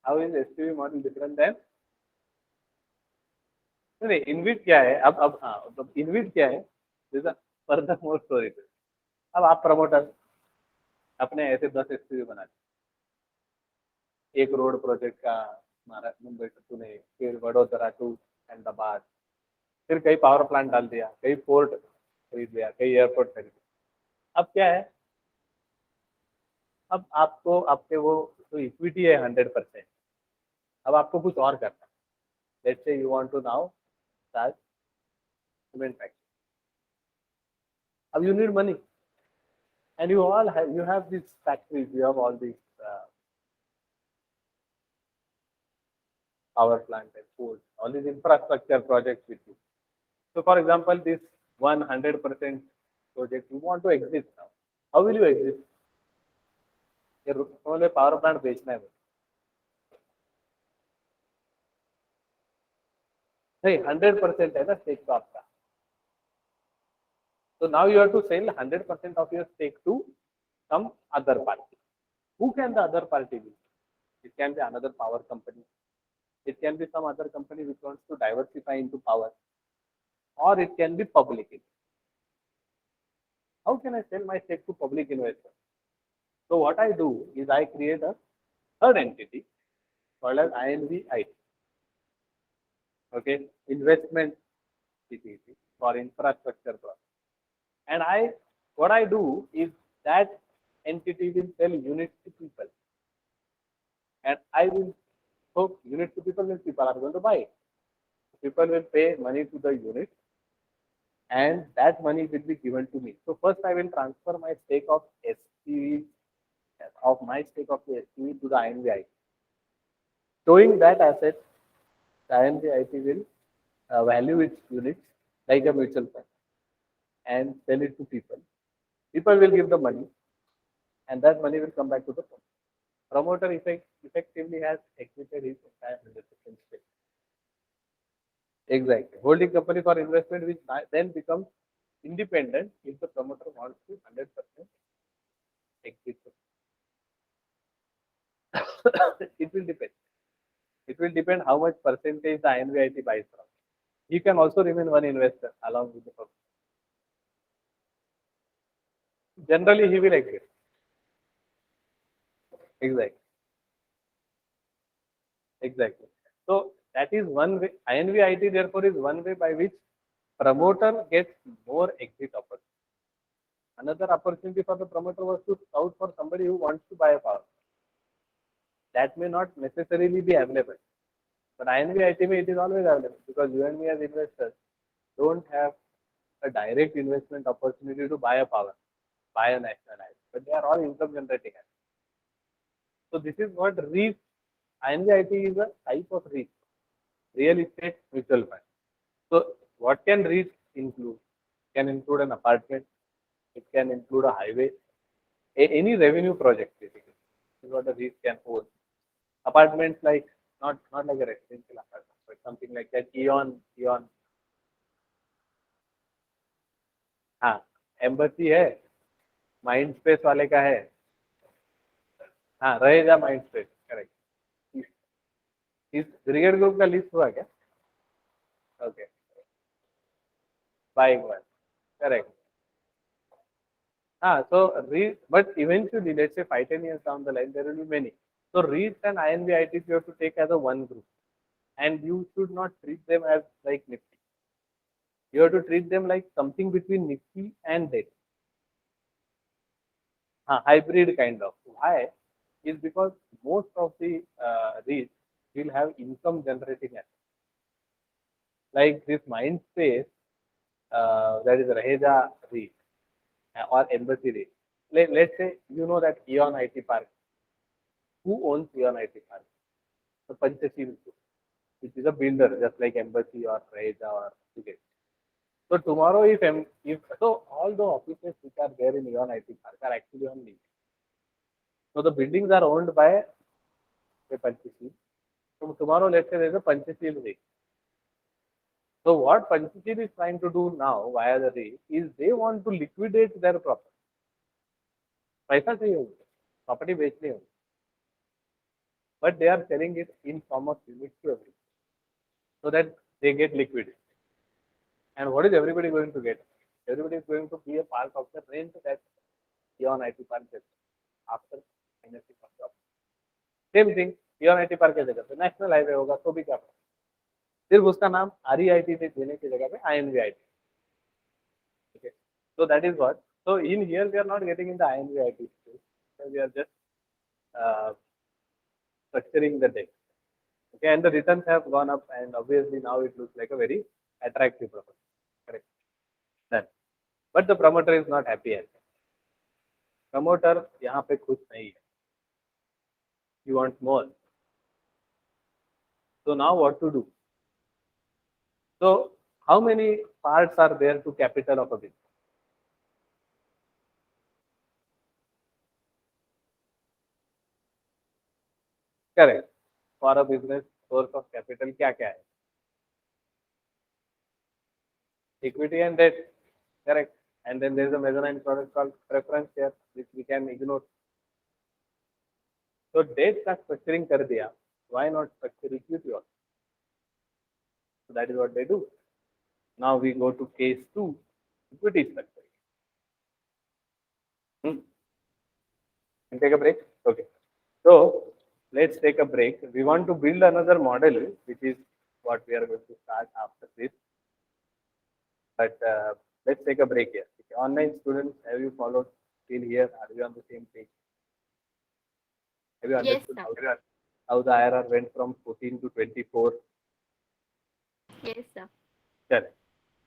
How is SPV model different than? नहीं, इनविट क्या है? अब हाँ, मतलब इनविट क्या है? जैसा further more story. अब आप प्रमोटर अपने ऐसे 10 एसपीवी बना दिए। एक रोड प्रोजेक्ट का मुंबई से पुणे, फिर वडोदरा टू अहमदाबाद, फिर कई पावर प्लांट डाल दिया, कई पोर्ट खरीद लिया, कई एयरपोर्ट खरीद लिया। अब क्या है? अब आपको आपके वो जो इक्विटी है 100%, अब आपको कुछ और करना है। Let's say you want to now start cement factory. अब you need money and you have these factories, you have all these power plant and ports, all these infrastructure projects with you. So for example, this 100% project you want to exit now. How will you exit? ये उन्होंने power plant बेचना है नहीं, 100% है ना stake तो आपका. So now you have to sell 100% of your stake to some other party. Who can the other party be? It can be another power company. It can be some other company which wants to diversify into power, or it can be public. How can I sell my stake to public investors? So what I do is I create a third entity called as INVIT. Okay, investment entity for infrastructure project. And what I do is that entity will sell units to people, and I will hope units to people means people are going to buy it. People will pay money to the unit, and that money will be given to me. So first I will transfer my stake of SPV the SPV to the INVIT. Showing that asset, the INVIT will value its units like a mutual fund and sell it to people. People will give the money, and that money will come back to the promoter. Effectively has exited his entire 100% stake. Exactly. Holding company for investment, which then becomes independent if the promoter wants to 100% exit. It will depend. It will depend how much percentage the INVIT buys from. He can also remain one investor along with the promoter. Generally, he will exit. Exactly. Exactly. So that is one way. INVIT therefore is one way by which promoter gets more exit opportunity. Another opportunity for the promoter was to scout for somebody who wants to buy a power. That may not necessarily be available, but INVIT it is always available because you and me as investors don't have a direct investment opportunity to buy a power, buy a national asset, but they are all income generating assets. So this is what REIT. INVIT is a type of REIT, real estate mutual fund. So what can REIT include? It can include an apartment, it can include a highway, any revenue project basically. This is what a REIT can own. Apartments like not like a residential apartment, but something like that. Eon. हाँ, embassy है, mind space वाले का है. हाँ, रहेगा mind space. Correct. इस brigade group का list हुआ क्या? Okay, buying one. Correct. So REIT, but eventually, let's say 5-10 years down the line, there will be many. So REITs and INVITs you have to take as a one group, and you should not treat them as like Nifty. You have to treat them like something between Nifty and debt. Hybrid kind of. Why? Is because most of the REITs will have income generating assets. Like this Mindspace, that is Raheja REIT or Embassy REIT. Let's say you know that Eon IT Park. Who owns Eon IT Park? The Panchasheel Group, which is a builder just like Embassy or Raheja or Suget. So tomorrow, if so, all the offices which are there in Eon IT Park are actually on lease. So the buildings are owned by a Panchasheel. So tomorrow, let's say there is a Panchasheel rig. So what Panchasheel is trying to do now via the rig is they want to liquidate their property. पैसा चाहिए उनको, property बेचनी है उनको. But they are selling it in form of units to everyone so that they get liquidity. And what is everybody going to get? Everybody is going to be a part of the rent that Eon IT Park gets after financing of job. Same thing, Eon IT Park के जगह पे national highway होगा तो भी क्या पता, सिर्फ उसका नाम REIT देने की जगह पे INVIT. Okay, so that is what. So in here we are not getting in the INVIT space. So we are just uh, structuring the deck. Okay, and the returns have gone up, and obviously now it looks like a very attractive property. Correct. Then, but the promoter is not happy yet. Promoter यहाँ पे खुश नहीं है. He wants more. So now what to do? So how many parts are there to capital of a business? Correct. For a business, source of capital क्या क्या है? Equity and debt. Correct. And then there is a mezzanine product called preference share, which we can ignore. So debt का structuring कर दिया. Why not structure equity also? So that is what they do. Now we go to case 2, equity structuring. Can take a break? Okay. So let's take a break. We want to build another model, which is what we are going to start after this. But let's take a break here. Okay. Online students, have you followed till here? Are you on the same page? Have you Yes, understood sir. how the IRR went from 14 to 24? Yes, sir. Correct.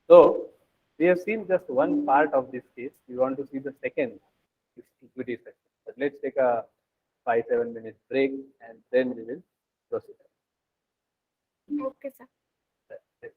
So we have seen just one part of this case. We want to see the second, is equity section. But let's take a 5-7 minute break and then we will proceed. Okay, sir. Let's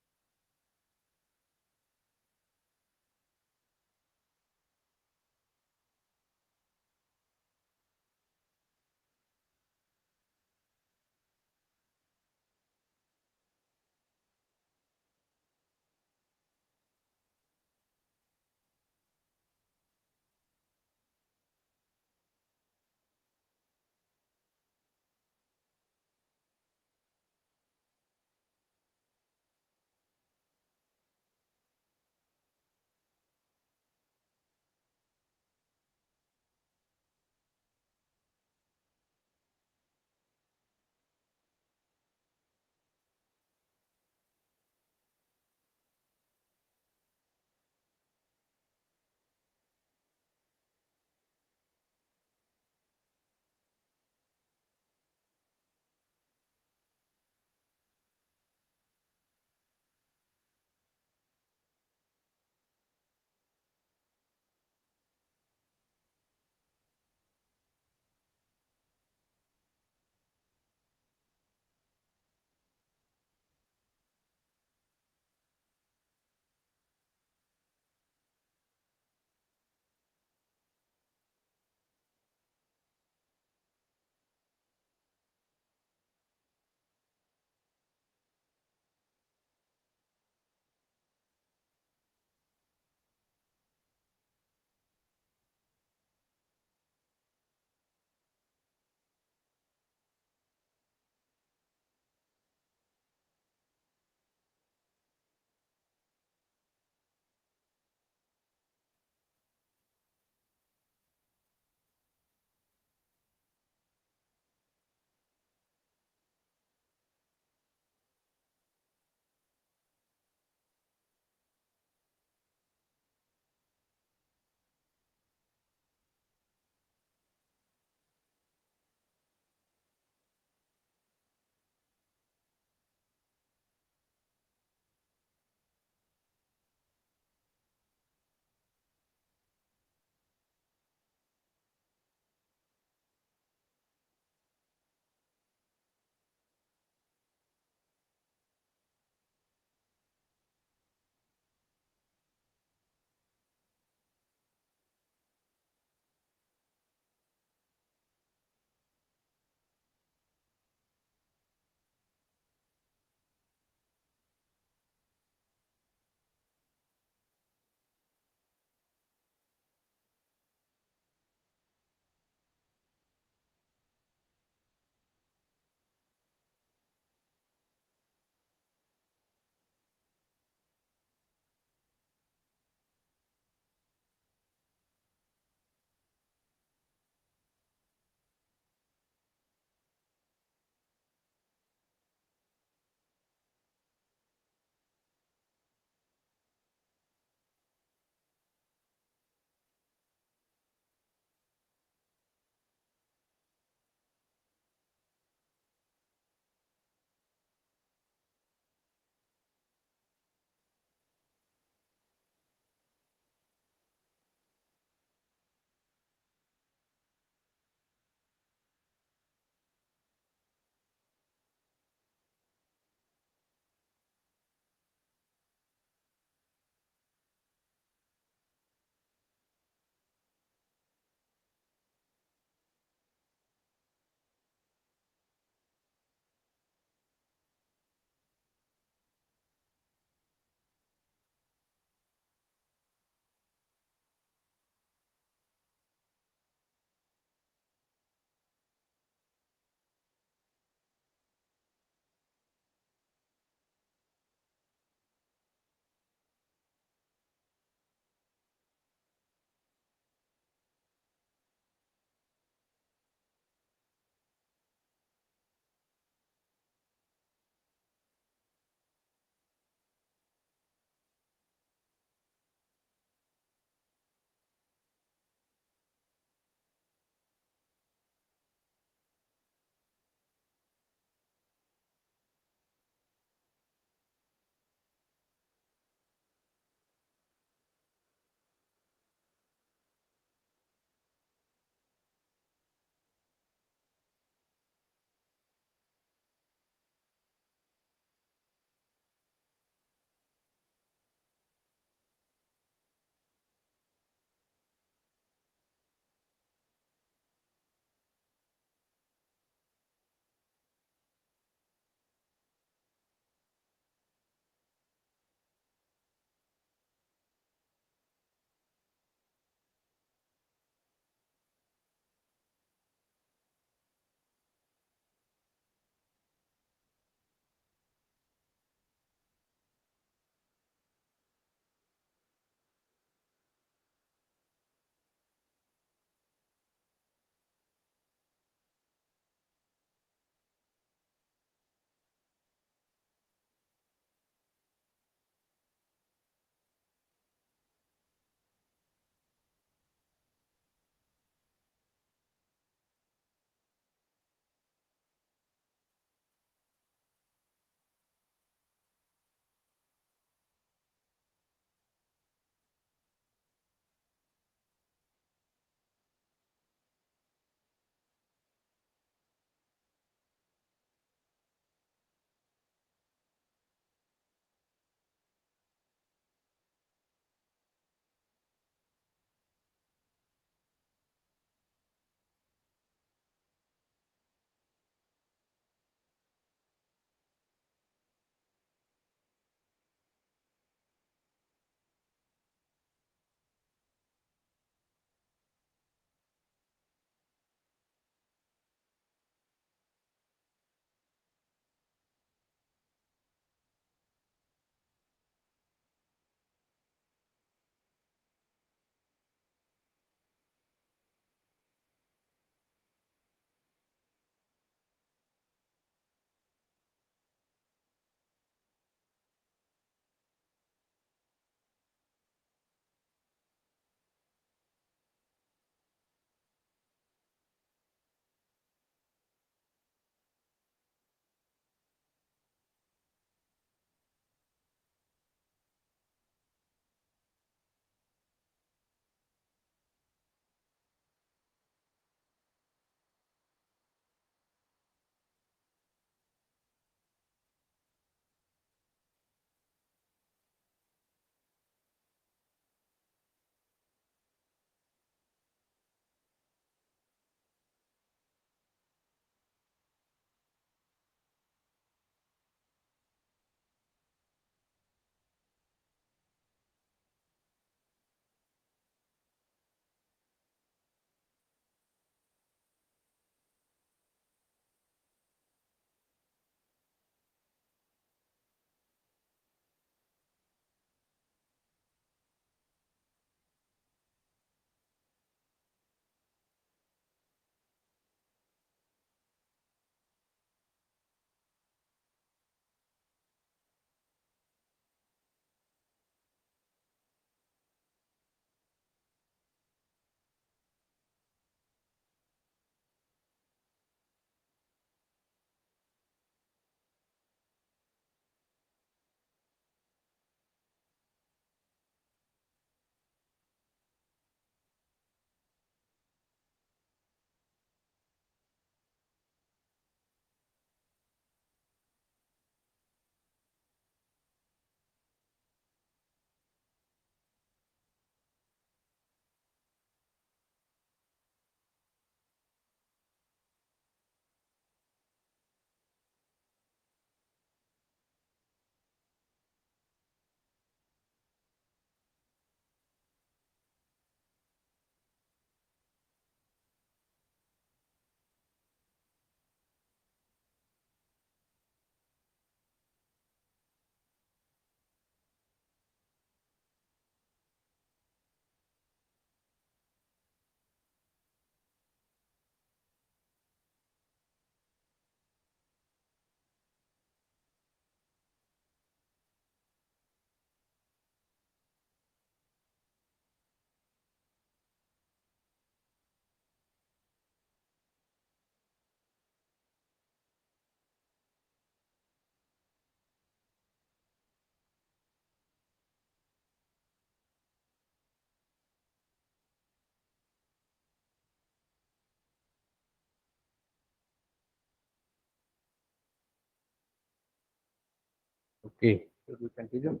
Okay, so we continue.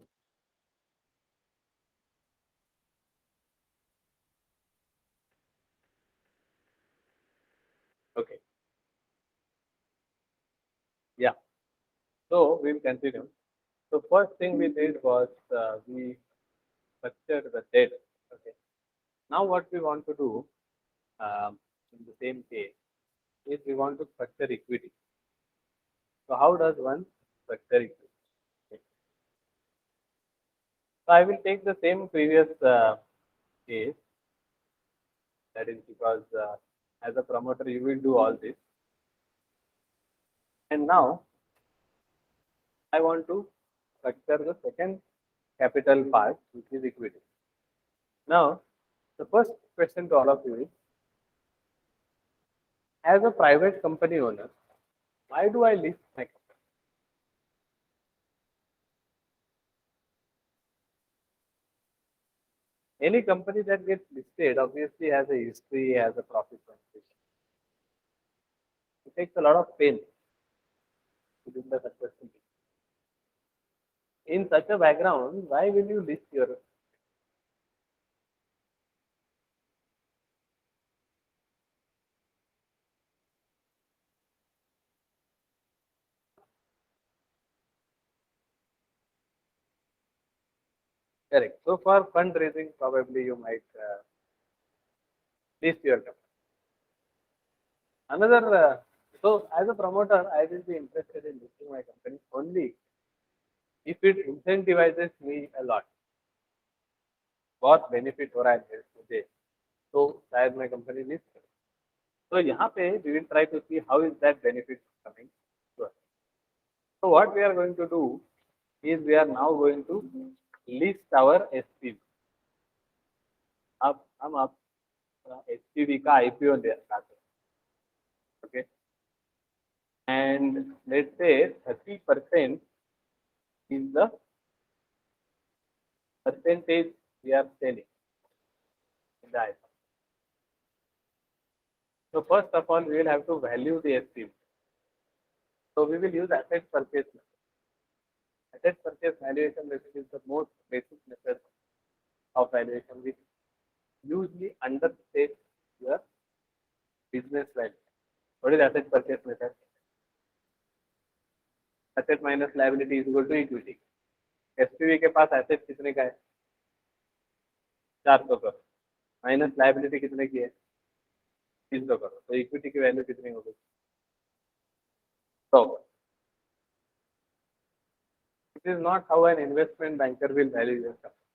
Okay, yeah. So we'll continue. So first thing we did was we structured the debt. Okay. Now what we want to do in the same case is we want to structure equity. So how does one structure equity? Okay. So I will take the same previous case. That is because as a promoter you will do all this. And now I want to structure the second capital part, which is equity. Now, the first question to all of you is, as a private company owner, why do I list my company? Any company that gets listed obviously has a history, has a profit concentration. It takes a lot of pain to build a successful business. In such a background, why will you list your? Correct. So for fundraising, probably you might list your company. Another, so as a promoter, I will be interested in listing my company only if it incentivizes me a lot. बहुत benefit हो रहा है मुझे, तो शायद मैं company list करूँ. So यहाँ पे we will try to see how is that benefit coming to us. So what we are going to do is we are now going to list our SPV. अब हम आप SPV का IPO लाते हैं. Okay, and let's say 30% is the percentage we are selling in the IPO. So first of all, we will have to value the SPV. So we will use asset purchase method. Asset purchase valuation method is the most basic method of valuation, which usually understates your business value. What is asset purchase method? Asset minus liability is equal to equity. SPV के पास asset कितने का है? 400 crore. Minus liability कितने की है? 300 करोड़. तो equity की value कितनी होगी? 100. It is not how an investment banker will value your company.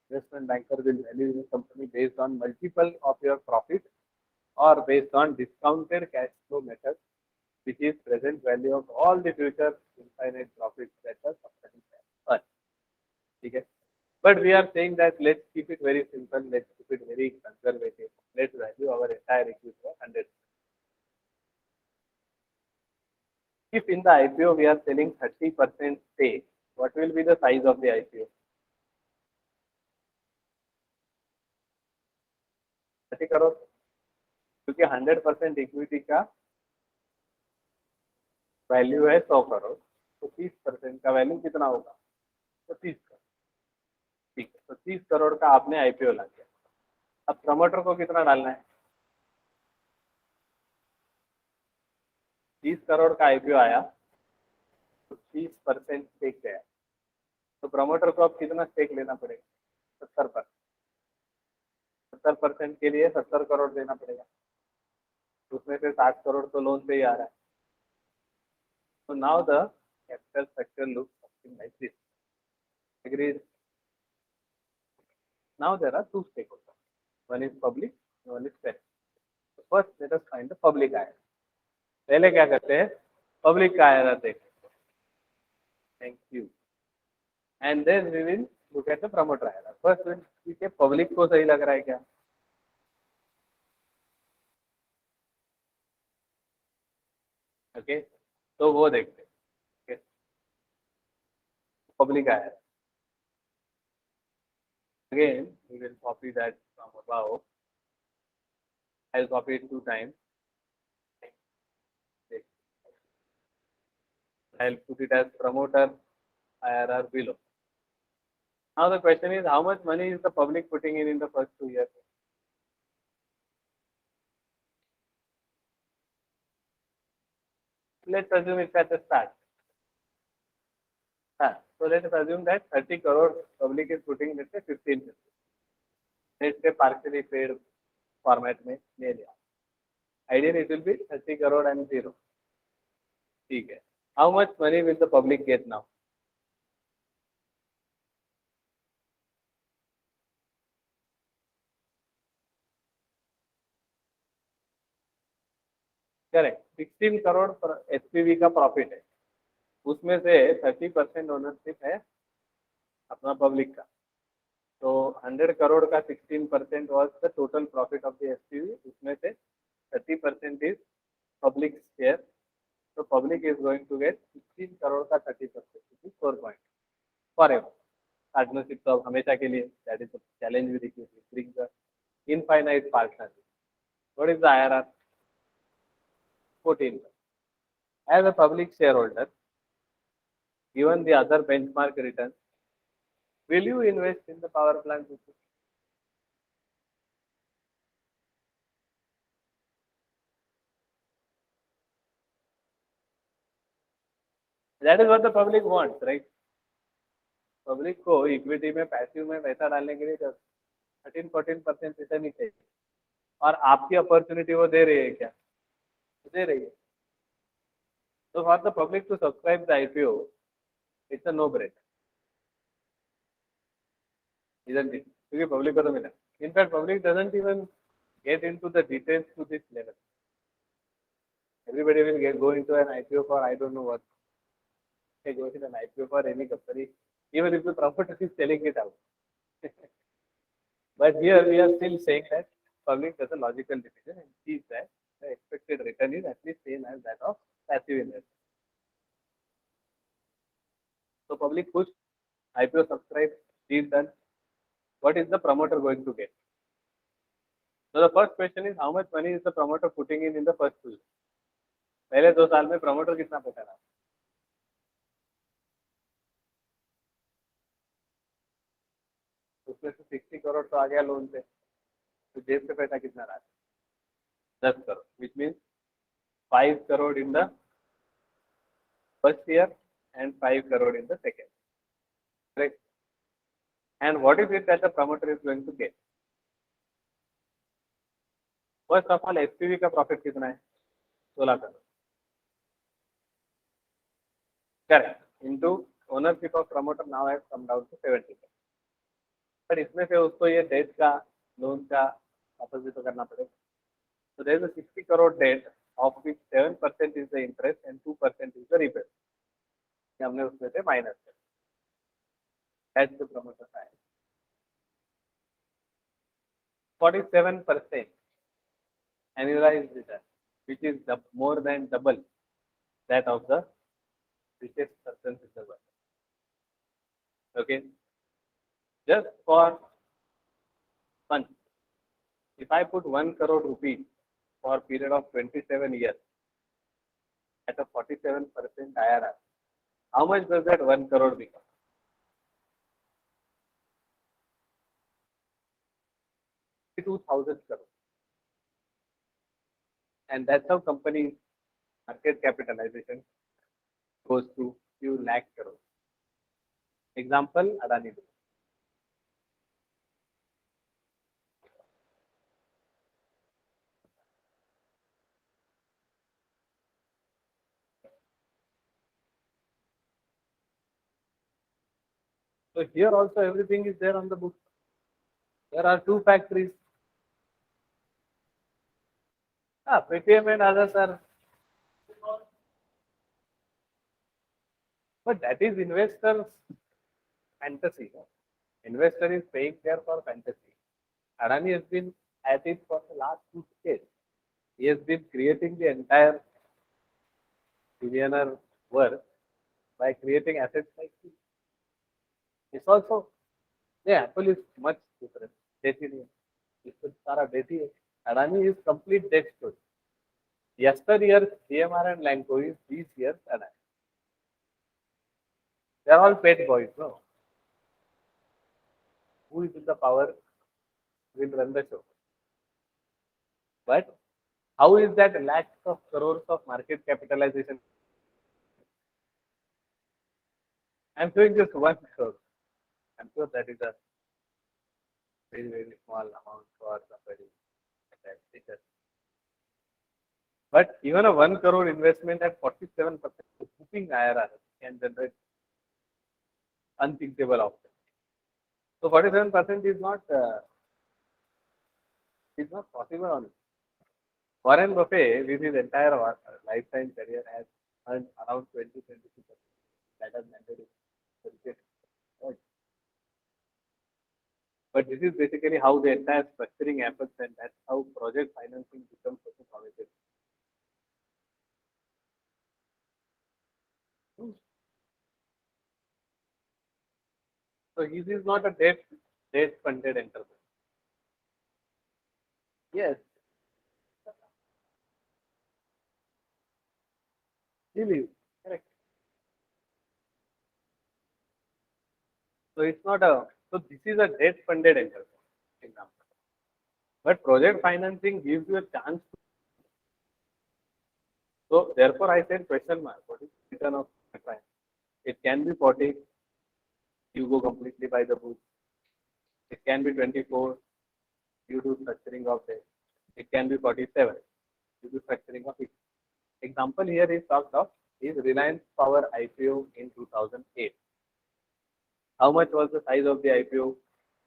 Investment banker will value your company based on multiple of your profit or based on discounted cash flow method, which is present value of all the future infinite profits that the company can earn. Okay? But we are saying that let's keep it very simple, let's keep it very conservative. Let's value our entire equity at 100. If in the IPO we are selling 30% stake, what will be the size of the IPO? 30 crore. क्योंकि 100% equity का value है 100 करोड़, तो 30% का value कितना होगा? तो 30 करोड़. ठीक है, तो 30 करोड़ का आपने आईपीओ ला दिया. अब प्रमोटर को कितना डालना है? 30 करोड़ का आईपीओ आया तो 30% स्टेक गया, तो प्रमोटर को अब कितना स्टेक लेना पड़ेगा? 70%. 70% के लिए 70 करोड़ देना पड़ेगा. उसमें से 60 करोड़ तो लोन से ही आ रहा है. So now the capital structure looks something like this. Agreed? Now there are two stakeholders. One is public, one is private. So first, let us find the public IRR. पहले क्या करते हैं? Public का IRR देखते हैं. Thank you. And then we will look at the promoter IRR. First, we'll see कि public को सही लग रहा है क्या? Okay, तो वो देखते हैं. Okay, public IRR. Again, we will copy that from above. I'll copy it 2 times. I'll put it as promoter IRR below. Now the question is, how much money is the public putting in the first 2 years? Let's assume it's at the start. So let us assume that 30 crore public is putting, let's say 15. Let's say partially paid format में ले लिया. Ideally it will be 30 crore and 0. ठीक है. How much money will the public get now? Correct. 16 crore SPV का profit है. उसमें से 30% ownership है अपना पब्लिक का. तो 100 करोड़ का 16% was the total profit of the SPV. उसमें से 30% इज पब्लिक शेयर. तो public is going to get 16 crore का 30%, 4 पॉइंट फॉर एवर. पार्टनरशिप तो अब हमेशा के लिए, that is challenge with equity, bring the infinite partnership. What is the IRR? 14. As a public shareholder, given the other benchmark returns, will you invest in the power plant? That is what the public wants, right? Public को equity में passive में पैसा डालने के लिए 13-14% return ही चाहिए. और आपकी अपॉर्चुनिटी वो दे रही है क्या? दे रही है. तो for the public to subscribe the IPO, it's a no brainer, isn't it? क्योंकि पब्लिक को तो मिला. In fact public doesn't even get into the details to this level. Everybody will go into an IPO for I don't know what. They go into an IPO for any company, even if the promoter is selling it out. But here we are still saying that public does a logical decision and sees that the expected return is at least same as that of passive investment. So public push, IPO subscribe, deal done. What is the promoter going to get? So the first question is, how much money is the promoter putting in the first 2 years? पहले 2 साल में promoter कितना पैसा डाला? उसमें से 60 करोड़ तो आ गया लोन से. तो जेब से पैसा कितना रहा? 10 crore, which means 5 crore in the first year and 5 crore in the second. Correct? And what is it that the promoter is going to get? First of all, SPV का प्रॉफिट कितना है? 16 crore. Correct. Into ownership of promoter now has come down to 70%. But इसमें से उसको ये date का, loan का वापस भी तो करना पड़ेगा. So there is a 60 crore debt of which 7% is the interest and 2% is the repayment. हमने उसमें से माइनस कर. That's the promoter side. 47% annualized return, which is more than double that of the richest persons in the world. Okay, just for fun, if I put 1 crore rupees for a period of 27 years at a 47% IRR, how much does that 1 crore become? 2,000 crore. And that's how companies' market capitalization goes to few lakh crores. Example, Adani. So here also everything is there on the book. There are 2 factories. Paytm and others are. But that is investors' fantasy. Investor is paying there for fantasy. Adani has been at it for the last 2 decades. He has been creating the entire billionaire worth by creating assets like this. It's also, yeah, Apple is much different. इसमें सारा debt ही है. Adani is complete debt story. Yesteryear, GMR and Lanco is these years Adani. They are all paid boys, no? Who is in the power will run the show. But how is that lakhs of crores of market capitalization? I'm showing just one crore. I'm sure that is a very, very small amount for somebody at that status. But even a 1 crore investment at 47% booming IRR can generate unthinkable outcomes. So 47% is not possible on it. Warren Buffett, with his entire lifetime career, has earned around 20-22%. That has landed in. But this is basically how the entire structuring happens, and that's how project financing becomes such a commodity. So this is not a debt funded enterprise. Yes, really correct. So it's not a so this is a debt funded enterprise example. But project financing gives you a chance to, so therefore I said question mark, what is the return of finance? It can be 40, you go completely by the book. It can be 24, you do structuring of it. It can be 47, you do structuring of it. Example here is talked of is Reliance Power IPO in 2008. How much was the size of the IPO?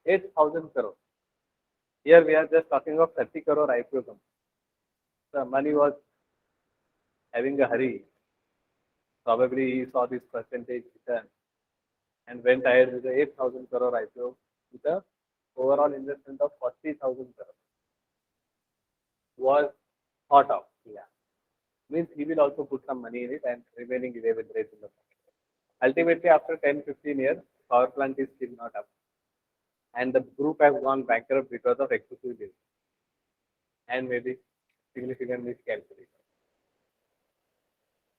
8,000 crore. Here we are just talking of 30 crore IPO company. The money was having a hurry. Probably he saw this percentage return and went ahead with the 8,000 crore IPO with a overall investment of 40,000 crore. Was thought of. Yeah. Means he will also put some money in it and remaining they will raise in the market. Ultimately, after 10-15 years, power plant is still not up. And the group has gone bankrupt because of excessive debt and maybe significant miscalculation.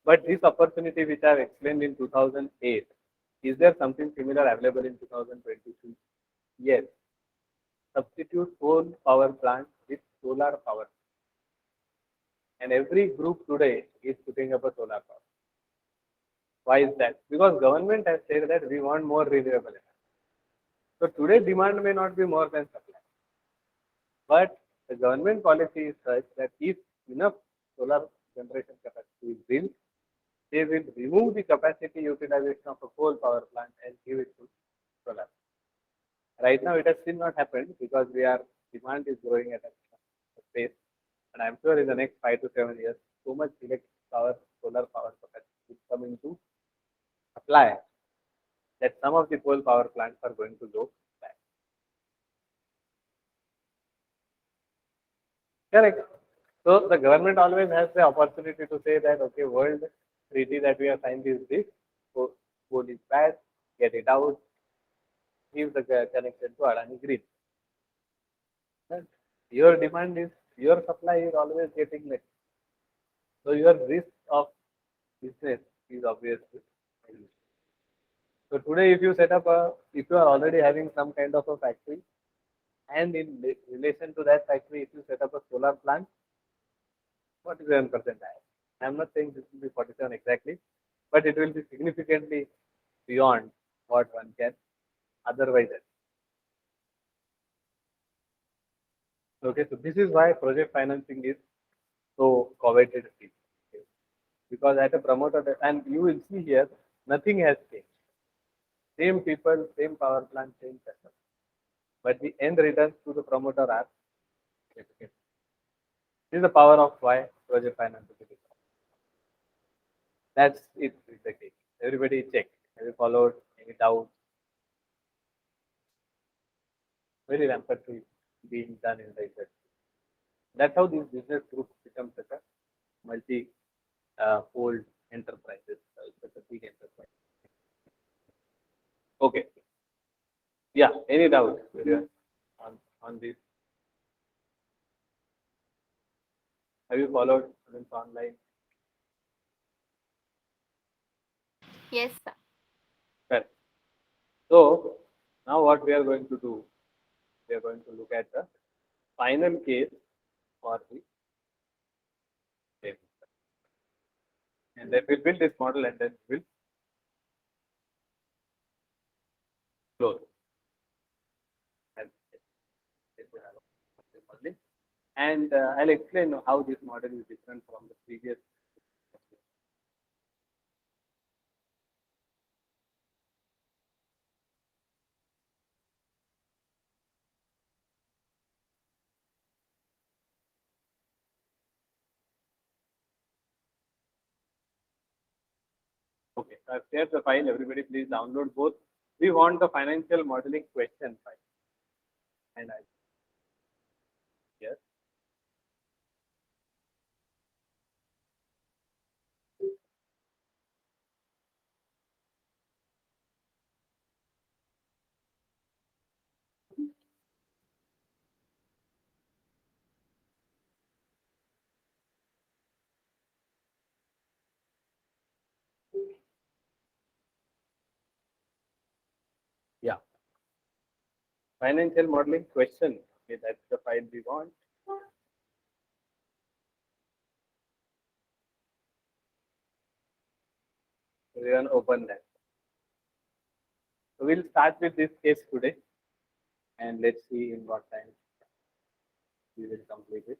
But this opportunity which I have explained in 2008, is there something similar available in 2022? Yes. Substitute coal power plant with solar power. And every group today is putting up a solar power. Why is that? Because government has said that we want more renewable energy. So today demand may not be more than supply. But the government policy is such that if enough solar generation capacity is built, they will remove the capacity utilization of a coal power plant and give it to solar. Right now, it has still not happened because demand is growing at a pace, and I'm sure in the next 5 to 7 years, so much electric power, solar power capacity will come into supply that some of the coal power plants are going to go back. Correct. So the government always has the opportunity to say that okay, world treaty that we have signed is this, so coal is bad, get it out, give the connection to Adani Green. But your demand is your supply is always getting less. So your risk of business is obviously reduced. So today, if you set up if you are already having some kind of a factory, and in relation to that factory, if you set up a solar plant, 47% higher. I'm not saying this will be 47 exactly, but it will be significantly beyond what one can otherwise achieve. Okay, so this is why project financing is so coveted field. Because at a promoter, and you will see here, nothing has changed. Same people, same power plant, same setup. But the end returns to the promoter are significant. This is the power of why project financing is. That's it with the case. Everybody check. Have you followed? Any doubts? Very rampantly being done in the industry. That's how these business groups become such a multi-fold enterprises, such a big enterprise. Okay. Yeah. Any doubt on this? Have you followed students online? Yes, sir. So now what we are going to do, we are going to look at the final case for the table. And then we'll build this model and then we'll close. And I'll explain how this model is different from the previous. Okay, so I've shared the file. Everybody please download both. We want the financial modeling question file. And I, yes, yeah. Financial modeling question. Okay, that's the file we want. So we can open that. So we'll start with this case today and let's see in what time we will complete it.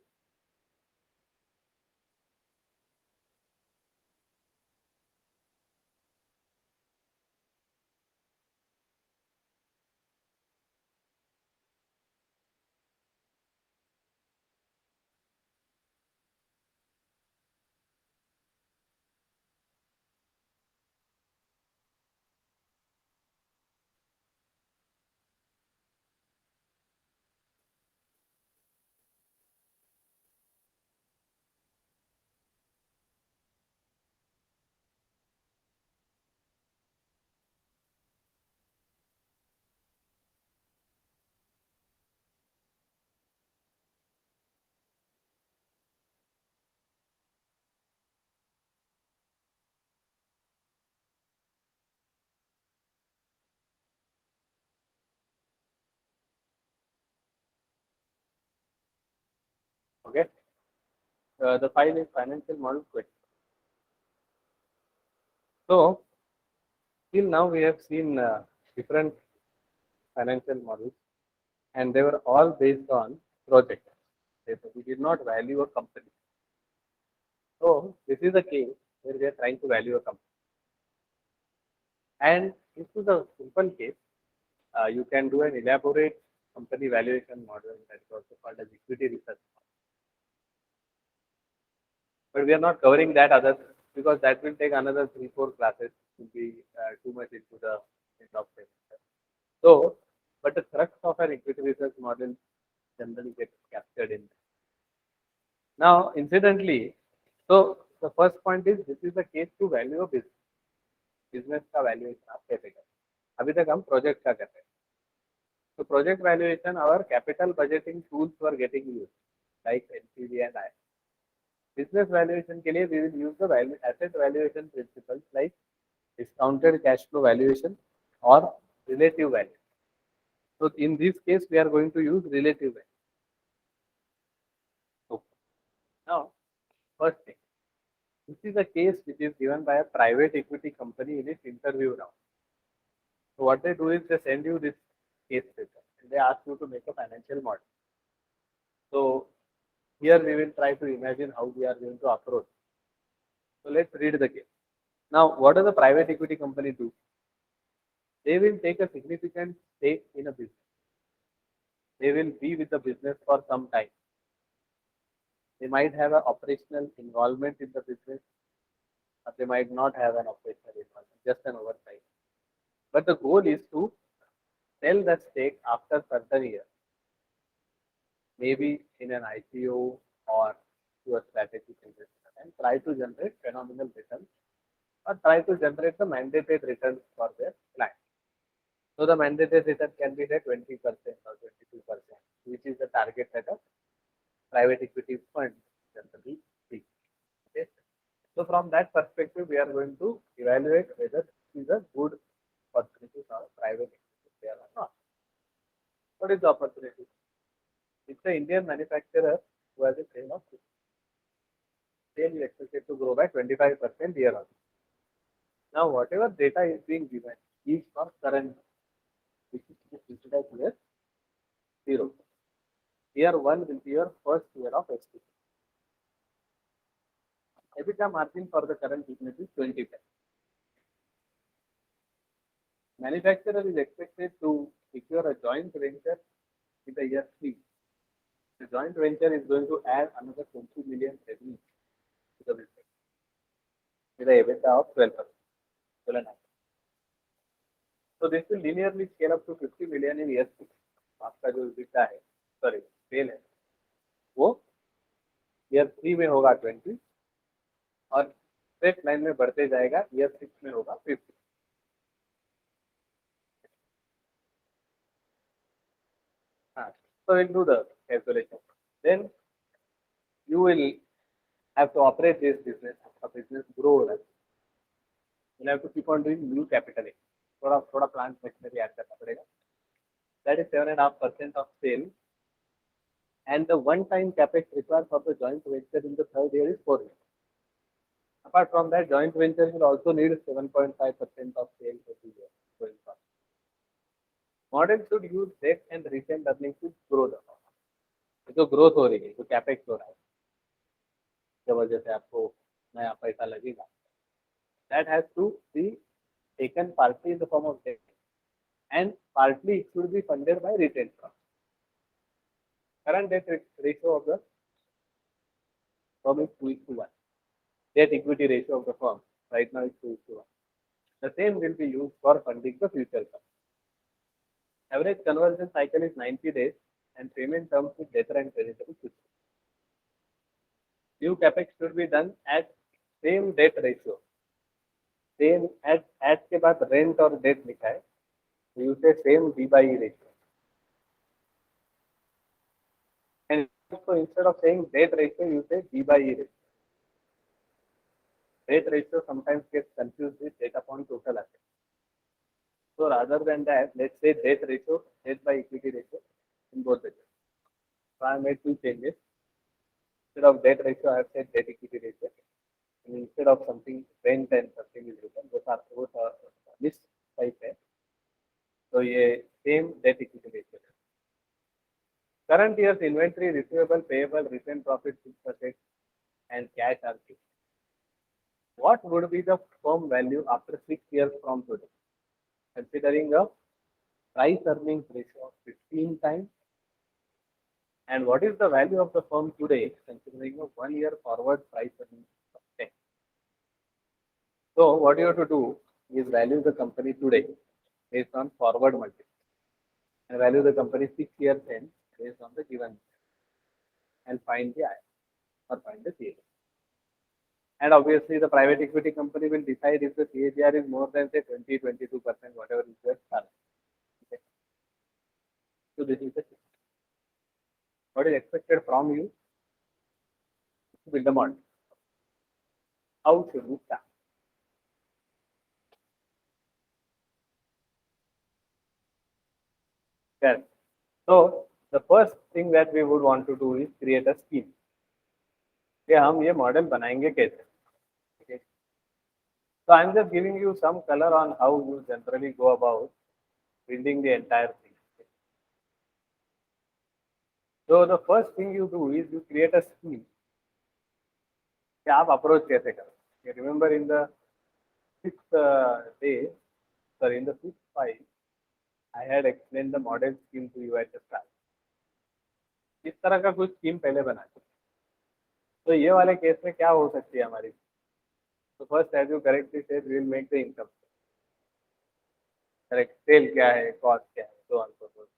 Okay. The file is financial model question. So till now we have seen different financial models and they were all based on projects. We did not value a company. So this is a case where we are trying to value a company. And this is a simple case. You can do an elaborate company valuation model that is also called as equity research. But we are not covering that other because that will take another 3-4 classes to be too much into the top semester. So, but the crux of an equity research model generally gets captured in that. Now, incidentally, so the first point is this is the case to value a business. Business का valuation आप कैसे करें अभी तक हम project का कर रहे हैं तो प्रोजेक्ट वैल्यूएशन और capital budgeting tools were getting use like NPV and I business valuation के लिए we will use the asset valuation principles like discounted cash flow valuation or relative value. So in this case, we are going to use relative value. So now, first thing, this is a case which is given by a private equity company in its interview round. So what they do is they send you this case paper and they ask you to make a financial model. So here we will try to imagine how we are going to approach. So let's read the case. Now, what does a private equity company do? They will take a significant stake in a business. They will be with the business for some time. They might have an operational involvement in the business, or they might not have an operational involvement, just an oversight. But the goal is to sell the stake after certain years, maybe in an IPO or to a strategic investor, and try to generate phenomenal returns or try to generate the mandated returns for their client. So the mandated return can be at 20% or 22%, which is the target that a private equity fund generally seeks. Okay. So from that perspective, we are going to evaluate whether this is a good opportunities or private equity there or not. What is the opportunity? It's an Indian manufacturer who has a sale of goods. Sale is expected to grow by 25% year on. Now, whatever data is being given is for current, which is considered as year 0. Year 1 will be your first year of experience. EBITDA margin for the current business is 20%. Manufacturer is expected to secure a joint venture in the year 3. The joint venture is going to add another 20 million revenue to the business with an EBITDA of 12%. So this will linearly scale up to 50 million in year 6. आपका जो EBITDA है, sorry, cell है, वो year 3 में होगा 20 और straight line में बढ़ते जाएगा, ईयर 6 में होगा 50. So we'll do the calculation. Then you will have to operate this business. A business grows. You'll have to keep on doing new capital. थोड़ा plant machinery add करना पड़ेगा. That is 7.5% of sale. And the one-time capex required for the joint venture in the third year is 4 years. Apart from that, joint venture will also need 7.5% of sales every year going forward. Model should use debt and retained earnings to grow the firm. जो growth हो रही है, जो capex हो रहा है, की वजह से आपको नया पैसा लगेगा, that has to be taken partly in the form of debt and partly it should be funded by retained funds. Current debt ratio of the firm is 2:1. Debt equity ratio of the firm right now is 2:1. The same will be used for funding the future funds. Average conversion cycle is 90 days and payment terms with debtor and creditor is 50. New capex should be done at same debt ratio. Same at के बाद rent और debt लिखा है, so you say same D/E ratio. And so instead of saying debt ratio, you say D/E ratio. Debt ratio sometimes gets confused with debt upon total asset. So rather than that, let's say debt ratio, debt by equity ratio in both the cases. So I made 2 changes. Instead of debt ratio, I have said debt equity ratio. And instead of something rent and something is written, both are list type है. So ये same debt equity ratio. Current year's inventory, receivable, payable, retained profit, fixed assets, and cash are fixed. What would be the firm value after 6 years from today? Considering a price earnings ratio of 15 times, and what is the value of the firm today considering a 1 year forward price earnings of 10? So what you have to do is value the company today based on forward multiple and value the company 6 years in based on the given and find the I or find the CAGR. And obviously the private equity company will decide if the CAGR is more than say 20-22%, whatever is their target. Okay. So this is the system. What is expected from you to build a model? How should we start? Correct. So the first thing that we would want to do is create a scheme. कि हम ये model बनाएंगे कैसे? Okay. So I'm just giving you some color on how you generally go about building the entire thing. So the first thing you do is you create a scheme. कि आप approach कैसे करें? Remember in the 6th day, sorry, in the 5th file, I had explained the model scheme to you at the start. इस तरह का कुछ scheme पहले बना दो. तो ये वाले केस में क्या हो सकती है हमारी? तो first as you correctly said we will make the income. Correct, sale क्या है, कॉस्ट क्या है, so on so forth.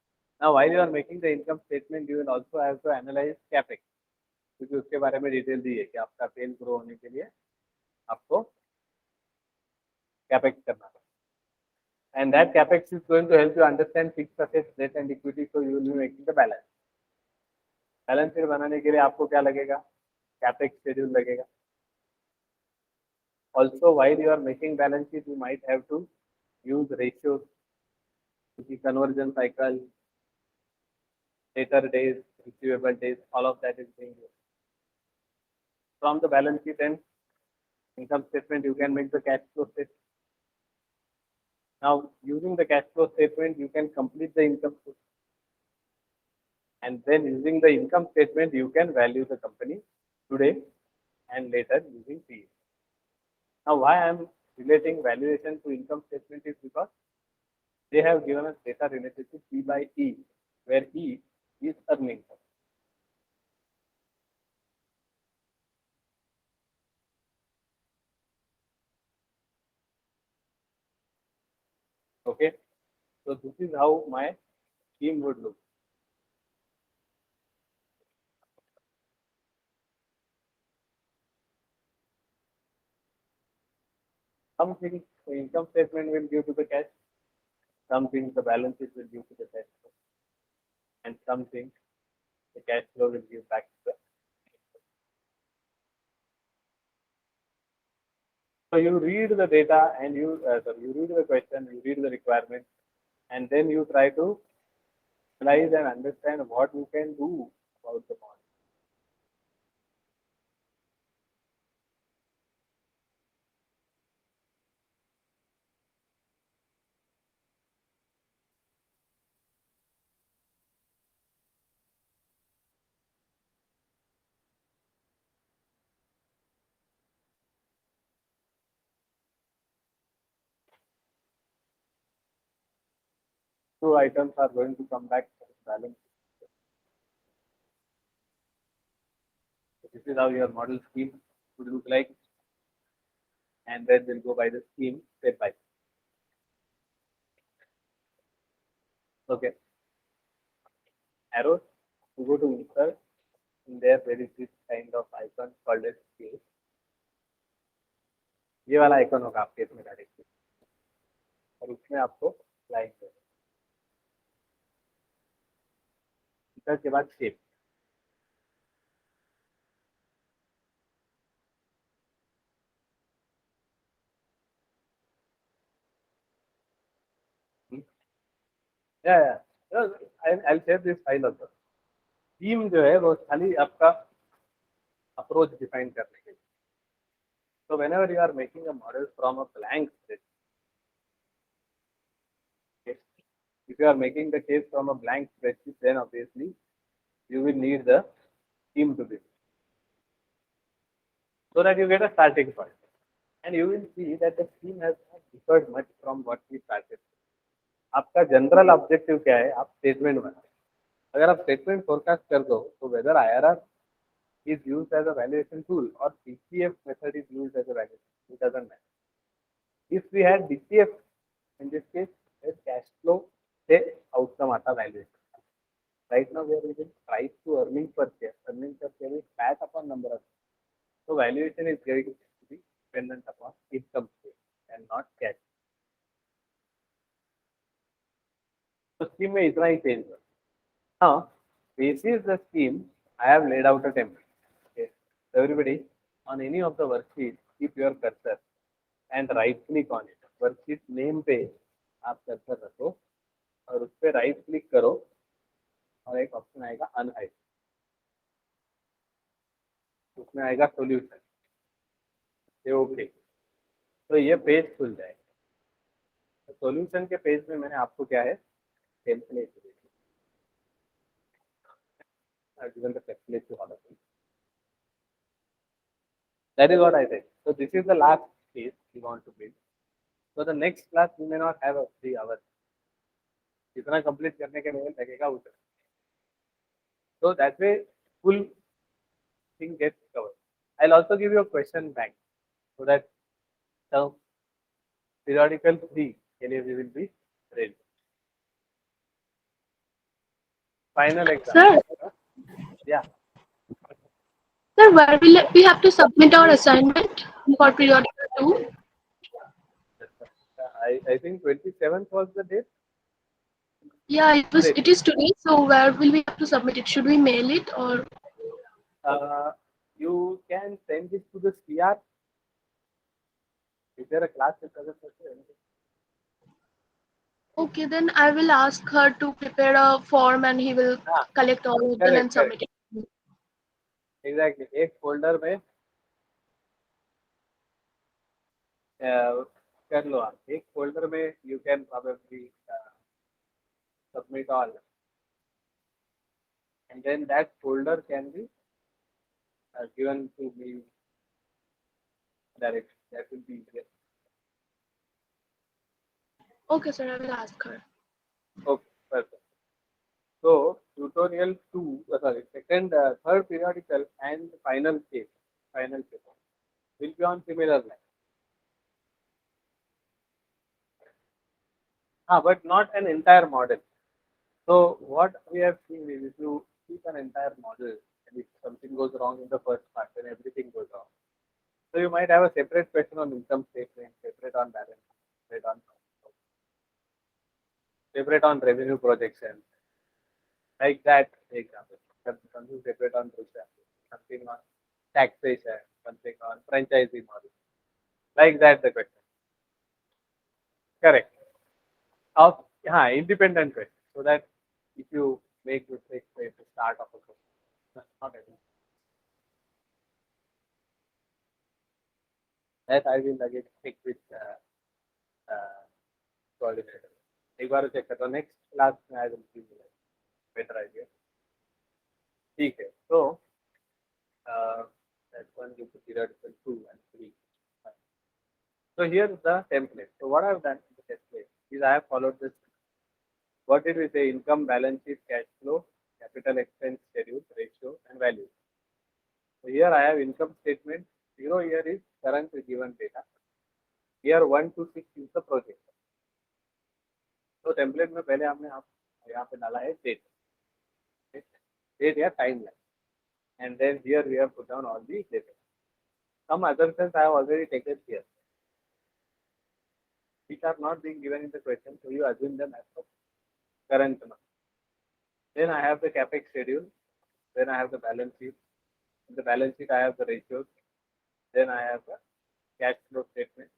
Now while you are making the income statement you will also have to analyse capex, क्योंकि उसके बारे में detail दी है कि आपका सेल ग्रो होने के लिए आपको कैपेक्स करना है. And that capex is going to help you understand fixed assets, debt and equity, so you will be making the balance. Balance sheet बनाने के लिए आपको क्या लगेगा? कैपेक्स शेड्यूल लगेगा. Also, while you are making balance sheet, you might have to use ratios, the conversion cycle, debtor days, receivable days, all of that is being used. From the balance sheet and income statement, you can make the cash flow statement. Now, using the cash flow statement, you can complete the income statement. And then using the income statement, you can value the company today and later using PE. Now, why I'm relating valuation to income statement is because they have given us data related to P by E, where E is earning. Okay, so this is how my scheme would look. Some things the income statement will give to the cash, some things the balance sheet will give to the cash flow, and some things the cash flow will give back to the. So you read the data and you read the question, you read the requirement, and then you try to analyze and understand what you can do about the model. Two items are going to come back as balance. So this is how your model scheme would look like, and then we'll go by the scheme step by step. Okay. Arrows, you go to insert. In there is this kind of icon called as scale. ये वाला icon होगा आपके इसमें directly और उसमें आपको line insert के बाद shape I'll share this file also. Theme जो है वो खाली आपका अप्रोच डिफाइन करने के लिए. So whenever you are making a model from a blank spreadsheet, okay, if you are making the case from a blank spreadsheet, then obviously you will need the theme to be so that you get a starting point. And you will see that the theme has not differed much from what we started. आपका general objective क्या है? आप statement बनाओ. अगर आप statement forecast कर दो तो whether IRR is used as a valuation tool or DCF method is used as a valuation, it doesn't matter. If we had DCF, in this case, as cash flow, say outcome आता valuation. Right now we are using price to earnings per share. Earnings per share is PAT upon number of. So valuation is going to be dependent upon income statement and not cash. So scheme में इतना ही change हुआ. Now, basis the scheme, I have laid out a template. Okay. So everybody, on any of the worksheets, keep your cursor and right click on it. Worksheet name पे आप cursor रखो और उस पर right click करो और एक option आएगा अनहाइड. उसमें आएगा सॉल्यूशन. ओके, तो ये पेज खुल जाएगा. तो सॉल्यूशन के पेज में मैंने आपको क्या है template given the template to all of you. That is what I said. So this is the last page we want to build. So the next class we may not have a 3 hours. जितना complete करने के लिए लगेगा उतना. So that way full thing gets covered. I'll also give you a question bank so that the periodical 3 के लिए we will be ready. Final exam. Sir, Yeah. sir, where will we have to submit our assignment for periodical 2? I think 27th was the date. Yeah, it is today. So where will we have to submit it? Should we mail it or? You can send it to the CR. Is there a class that doesn't anything? Okay, then I will ask her to prepare a form and he will हाँ collect all of them correct and correct submit it. Exactly एक folder में कर लो आप एक folder में you can probably submit all and then that folder can be given to me directly. That will be easier. Okay, sir, I will ask her. Okay, perfect. So tutorial two, sorry, second, third periodical and final case will be on similar line. But not an entire model. So what we have seen is if you keep an entire model and if something goes wrong in the first part, then everything goes wrong. So you might have a separate question on income statement, separate on revenue projection, like that example. Something separate on projection, something on taxation, something on franchising model, like that the question. Correct. Of independent question. So that if you make mistakes at the start of a question, not everything. That I will again stick with coordinator. एक बार check करता हूँ next class में I will give you better idea ठीक है तो that's one you put theoretical 2 and 3 so here is the template so what I have done in the template is I have followed this what did we say income balance sheet cash flow capital expense schedule ratio and value so here I have income statement 0 here is current given data here 1 to 6 is the project तो template में पहले हमने यहाँ पे डाला है date या timeline and then here we have put down all the data. Some assumptions I have already taken here, which are not being given in the question, so you assume them as the current month. Then I have the capex schedule, then I have the balance sheet. In the balance sheet, I have the ratios, then I have the cash flow statement,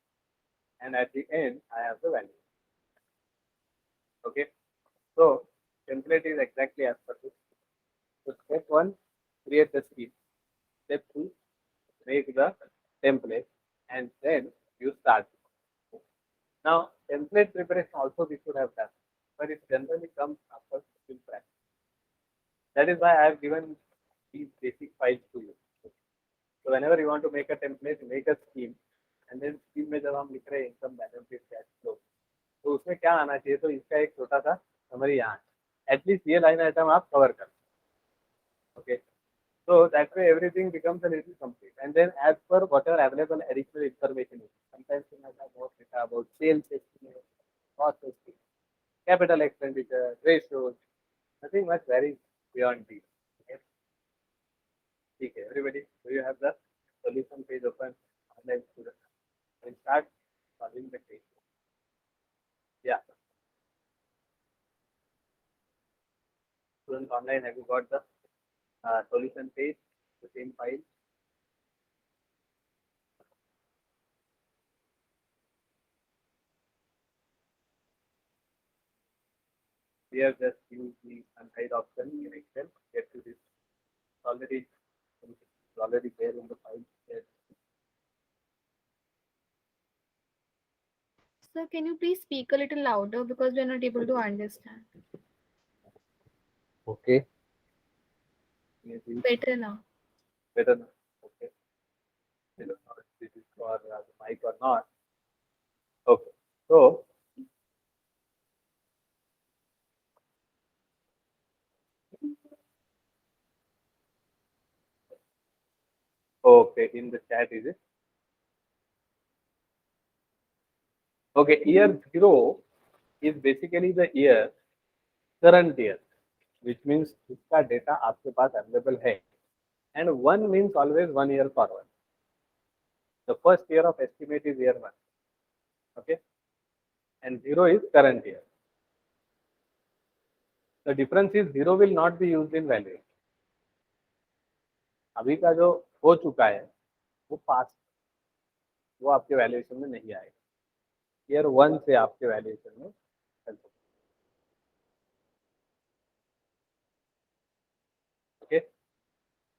and at the end, I have the value. Okay, so template is exactly as per this. So step 1, create the scheme. Step 2, make the template, and then you start. Now, template preparation also we should have done, but it generally comes after skill practice. That is why I have given these basic files to you. So whenever you want to make a template, make a scheme, and then scheme में जब हम लिख रहे हैं income balance sheet cash flow, तो उसमें क्या आना चाहिए तो इसका एक छोटा सा समरी यहाँ है. At least ये line item आप cover कर. Okay. So that way everything becomes a little complete. And then as per whatever available additional information is, sometimes you might have more data about sales estimate, cost estimate, capital expenditure, ratios, nothing much varies beyond these. Okay, everybody, do you have the solution page open? Online student. We'll start solving the case. Yeah. Students online, have you got the solution page, the same file? We have just used the unhide option in Excel. Get to this already there in the file. Yes. Sir, can you please speak a little louder because we're not able to understand? Okay. Maybe Better now. better now. Okay. I don't know if this is for the mic or not. Okay. So okay, in the chat is it? Okay, year 0 is basically the year, current year, which means इसका data आपके पास available है. And 1 means always 1 year forward. The first year of estimate is year 1. Okay. And 0 is current year. The difference is 0 will not be used in valuation. अभी का जो हो चुका है वो पास्ट वो आपके वैल्यूएशन में नहीं आएगा ईयर 1 से आपके वैल्यूएशन में चल सकता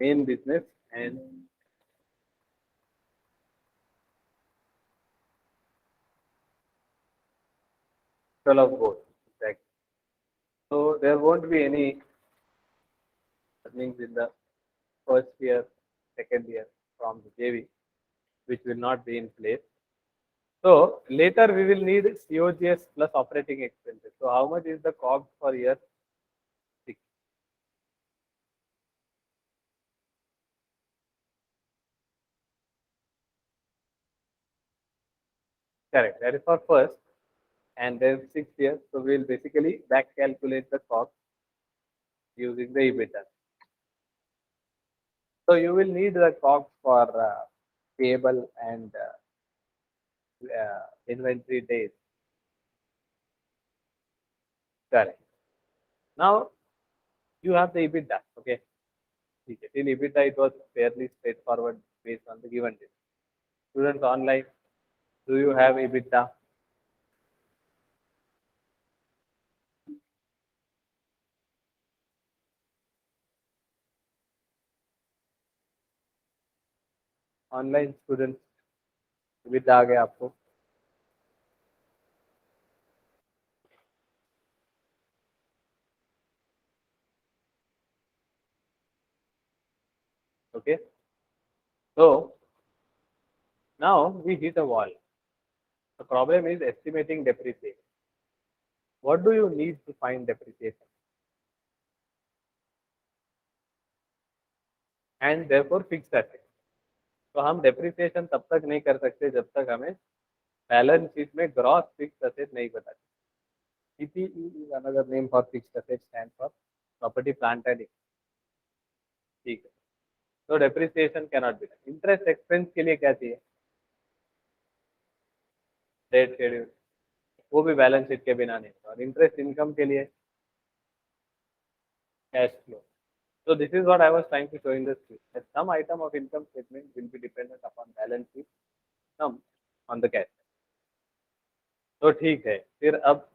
main business and total of both. Exactly. So there won't be any earnings in the first year, second year from the JV, which will not be in place. So later we will need COGS plus operating expenses. So how much is the COGS for year 6? Correct. That is for first and then 6 years. So we will basically back calculate the COGS using the EBITDA. So you will need the COGS for payable and inventory days. Correct. Now you have the EBITDA. Okay. Till EBITDA it was fairly straightforward based on the given data. Students online, do you have EBITDA? Online students, EBITDA आ गया आपको? Okay. So now we hit a wall. The problem is estimating depreciation. What do you need to find depreciation? And therefore fixed assets. तो हम depreciation तब तक नहीं कर सकते जब तक हमें बैलेंस शीट में ग्रॉस फिक्स्ड असेट नहीं पता चले. PPE is another name for fixed assets, stand for property plant and equipment. ठीक है. तो depreciation cannot be done. Interest expense के लिए क्या चाहिए? Debt schedule. वो भी बैलेंस शीट के बिना नहीं. और इंटरेस्ट इनकम के लिए cash flow. So this is what I was trying to show in the screen. That some item of income statement will be dependent upon balance sheet, some on the cash. तो ठीक है. फिर अब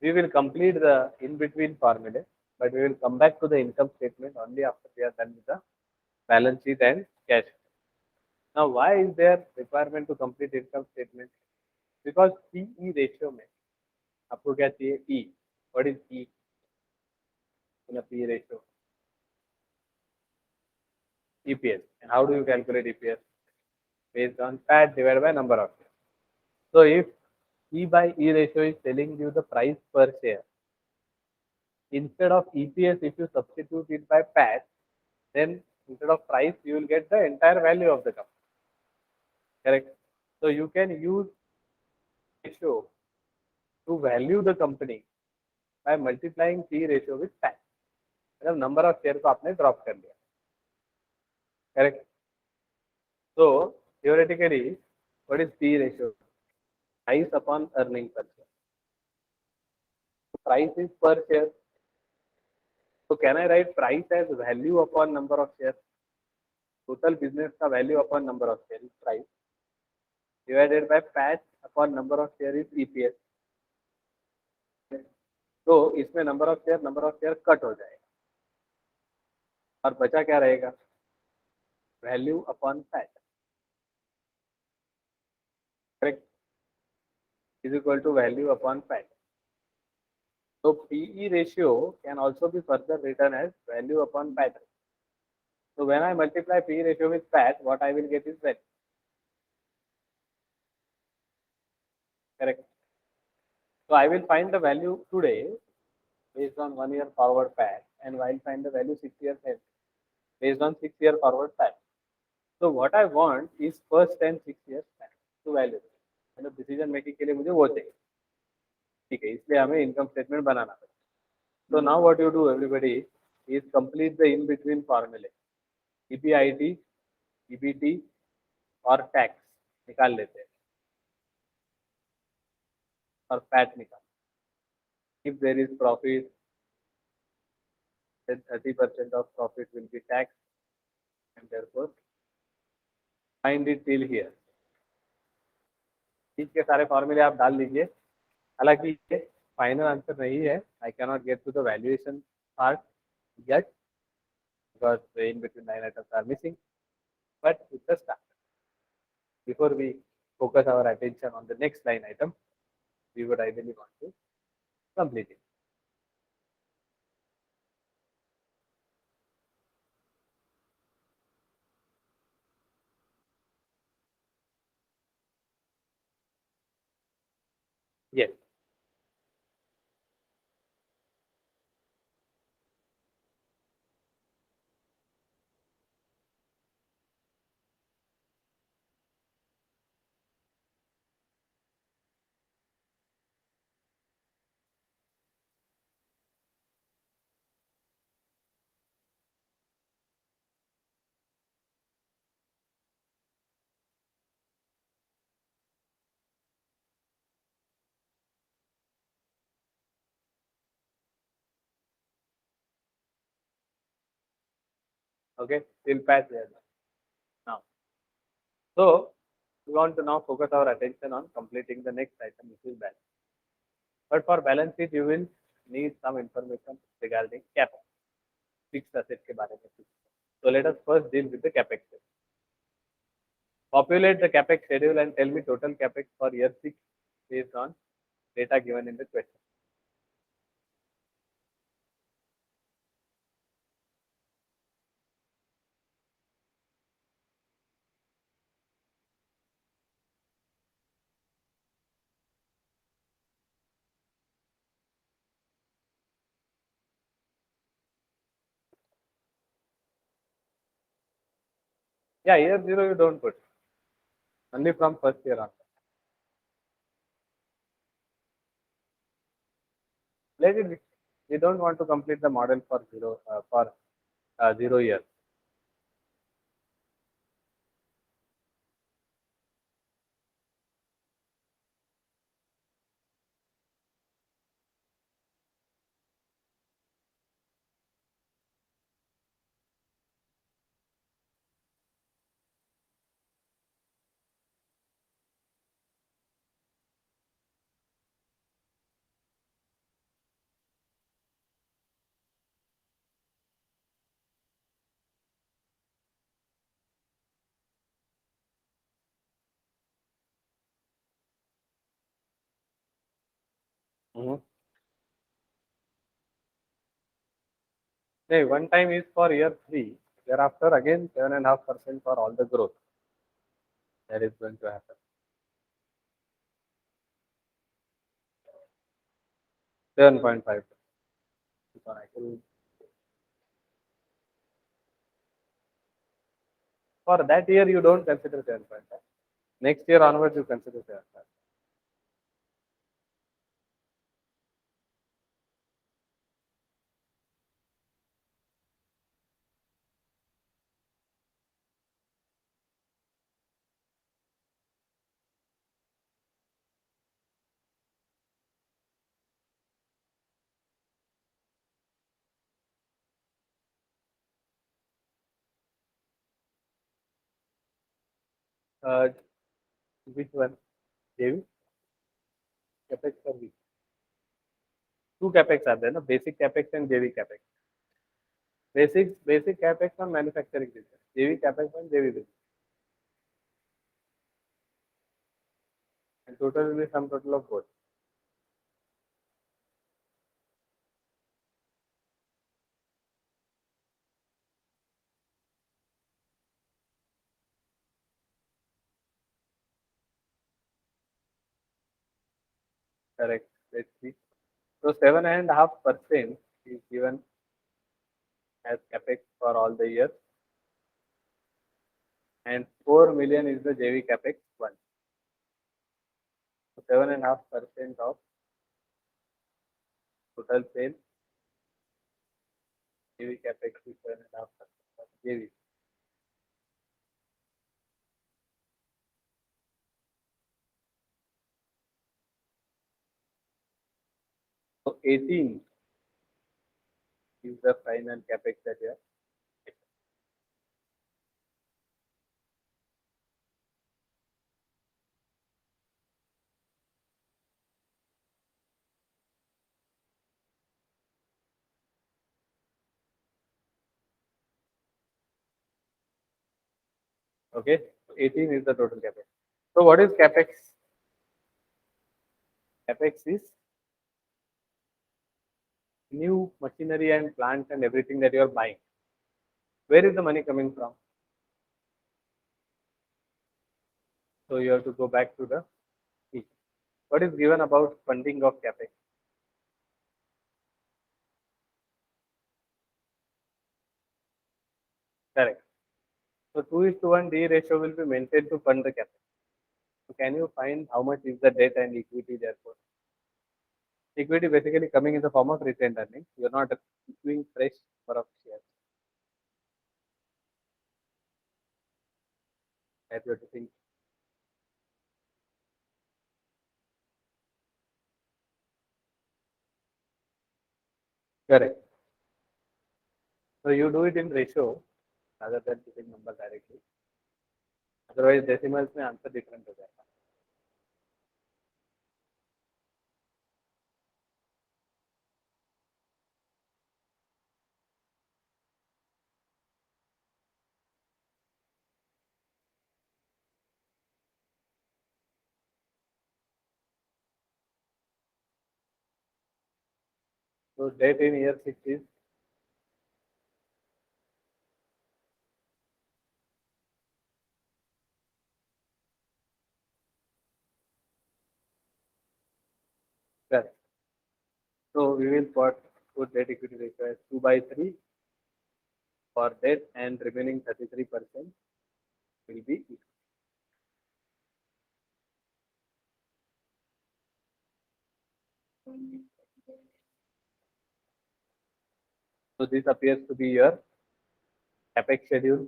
we will complete the in between formula, but we will come back to the income statement only after we are done with the balance sheet and cash. Now why is there requirement to complete income statement? Because PE ratio में आपको क्या चाहिए? E. What is E in a PE ratio? EPS. And how do you calculate EPS? Based on PAT divided by number of shares. So if E by E ratio is telling you the price per share, instead of EPS, if you substitute it by PAT, then instead of price, you will get the entire value of the company. Correct? So you can use ratio to value the company by multiplying P ratio with PAT. मतलब number of share को आपने drop कर लिया. Correct? So theoretically, what is P ratio? Price upon earning per share. Price is per share. So can I write price as value upon number of shares? Total business का value upon number of shares is price divided by PAT upon number of shares is EPS. तो इसमें number of share cut हो जाएगा और बचा क्या रहेगा? Value upon PAT. Correct? Is equal to value upon PAT. So PE ratio can also be further written as value upon PAT. So when I multiply PE ratio with PAT, what I will get is value. Correct. So I will find the value today based on 1 year forward PAT, and I will find the value 6 years ahead based on 6 year forward PAT. So what I want is first and 6 years PAT to value. मतलब decision making के लिए मुझे वो चाहिए. ठीक है, इसलिए हमें इनकम स्टेटमेंट बनाना पड़ेगा. So now what you do, everybody, is complete the in between formula. EBIT, EBT और टैक्स निकाल लेते हैं और पैट निकाल. If there is profit, then 30% of profit will be taxed, and therefore find it till here. चीज के सारे फॉर्मूले आप डाल लीजिए. हालांकि ये फाइनल आंसर नहीं है. I cannot get to the valuation part yet. because the in between line items are missing. But it's a start. Before we focus our attention on the next line item, we would ideally want to complete it. Yes. Okay. Till patch there now. So we want to now focus our attention on completing the next item, which is balance. But for balance sheet, you will need some information regarding capex, fixed asset के बारे में. So let us first deal with the capex. Populate the capex schedule and tell me total capex for year 6 based on data given in the question. Yeah, year 0 you don't put. Only from first year on. Let it be. We don't want to complete the model for 0 years. Mm-hmm. Hey, one time is for year 3. Thereafter, again 7.5% for all the growth that is going to happen. 7.5. For that year, you don't consider 7.5. Next year onwards, you consider 7.5. Uh, which one? JV? Capex for which? Two capex are there, no? Basic capex and JV capex. Basic capex on manufacturing business. JV capex on JV business. And total will be sum total of both. Correct. Let's see. So 7.5% is given as capex for all the years, and 4 million is the JV capex one. So 7.5% of total sales. JV capex is 7.5% of JV. So 18 is the final capex that you have. Okay, 18 is the total capex. So what is capex? Capex is new machinery and plant and everything that you are buying. Where is the money coming from? So you have to go back to the sheet. What is given about funding of capex? Correct. So 2 is to 1 D ratio will be maintained to fund the capex. So can you find how much is the debt and equity therefore? Equity basically coming in the form of retained earnings. You're not issuing fresh number of shares. That you have to think. Correct. So you do it in ratio rather than putting number directly. Otherwise decimals may answer different to that. So debt in year 6 is correct. So we will put debt equity ratio as 2 by 3 for debt and remaining 33% will be equity. So this appears to be your capex schedule.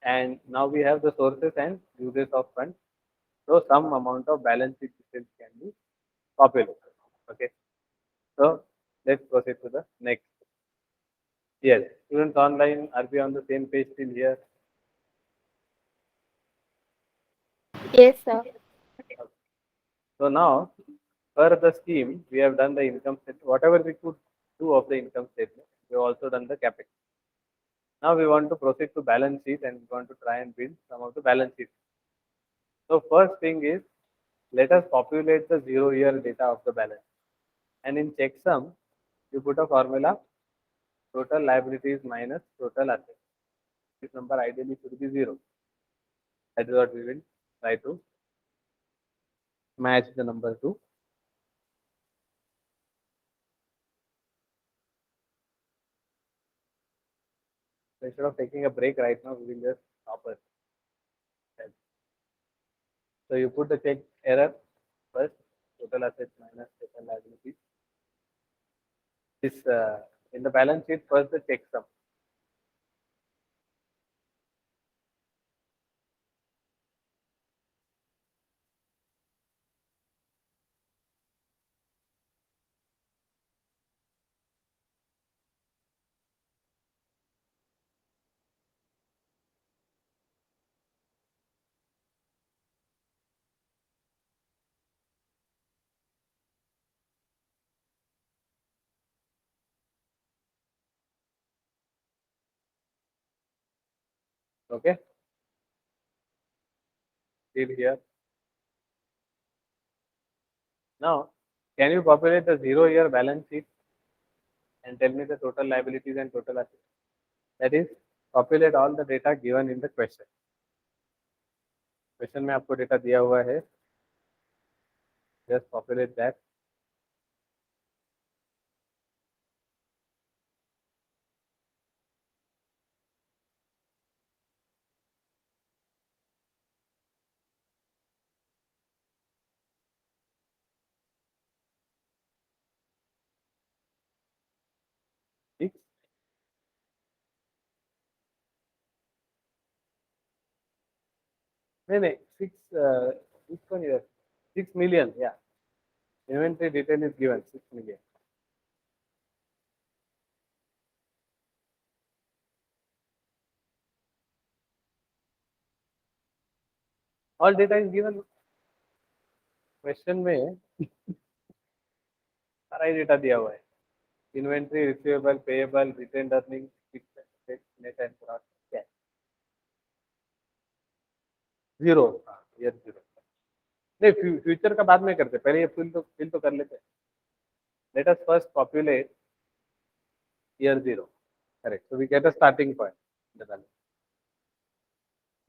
And now we have the sources and uses of funds. So some amount of balance sheet details can be populated. Okay. So let's proceed to the next. Yes, students online, are we on the same page till here? Yes, sir. So now, per the scheme, we have done the income statement. Whatever we could do of the income statement, we have also done the capex. Now we want to proceed to balance sheet and we want to try and build some of the balance sheet. So first thing is, let us populate the 0 year data of the balance. And in checksum, you put a formula, total liabilities minus total assets. This number ideally should be 0. That is what we will try to match the number to. So instead of taking a break right now, we will just stop it. So you put the check error first, total assets minus total liabilities. This in the balance sheet first the checksum. Okay, till here. Now, can you populate the 0 year balance sheet and tell me the total liabilities and total assets? That is, populate all the data given in the question. Question में आपको data दिया हुआ है, just populate that. ठीक, नहीं 6 million, yeah. Inventory detail is given 6 million. All data is given. Question में सारा ही data दिया हुआ है. Inventory, receivable, payable, retained earnings, fixed assets, net and gross cash. Zero, year zero. नहीं, फ्यूचर का बाद में करते, पहले ये फिल तो कर लेते। Let us first populate year zero, correct, so we get a starting point in the balance.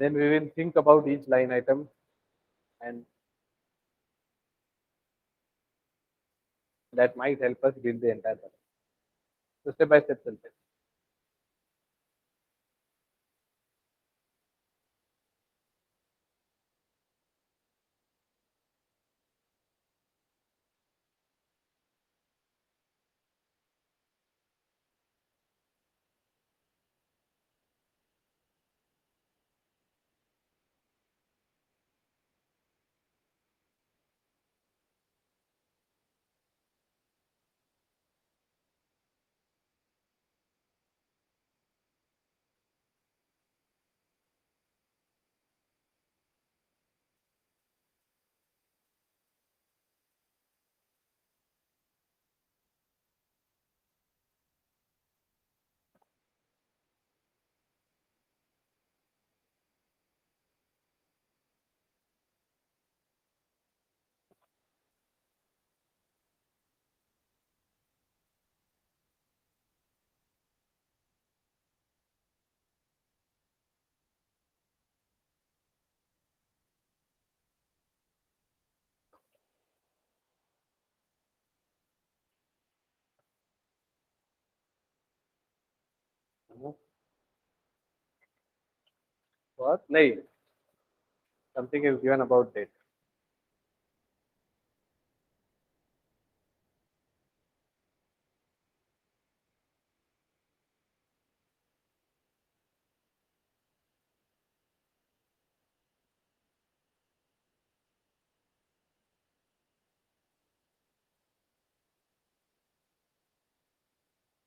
Then we will think about each line item and that might help us build the entire balance. So step by step चलते हैं। What? नहीं, something is given about date.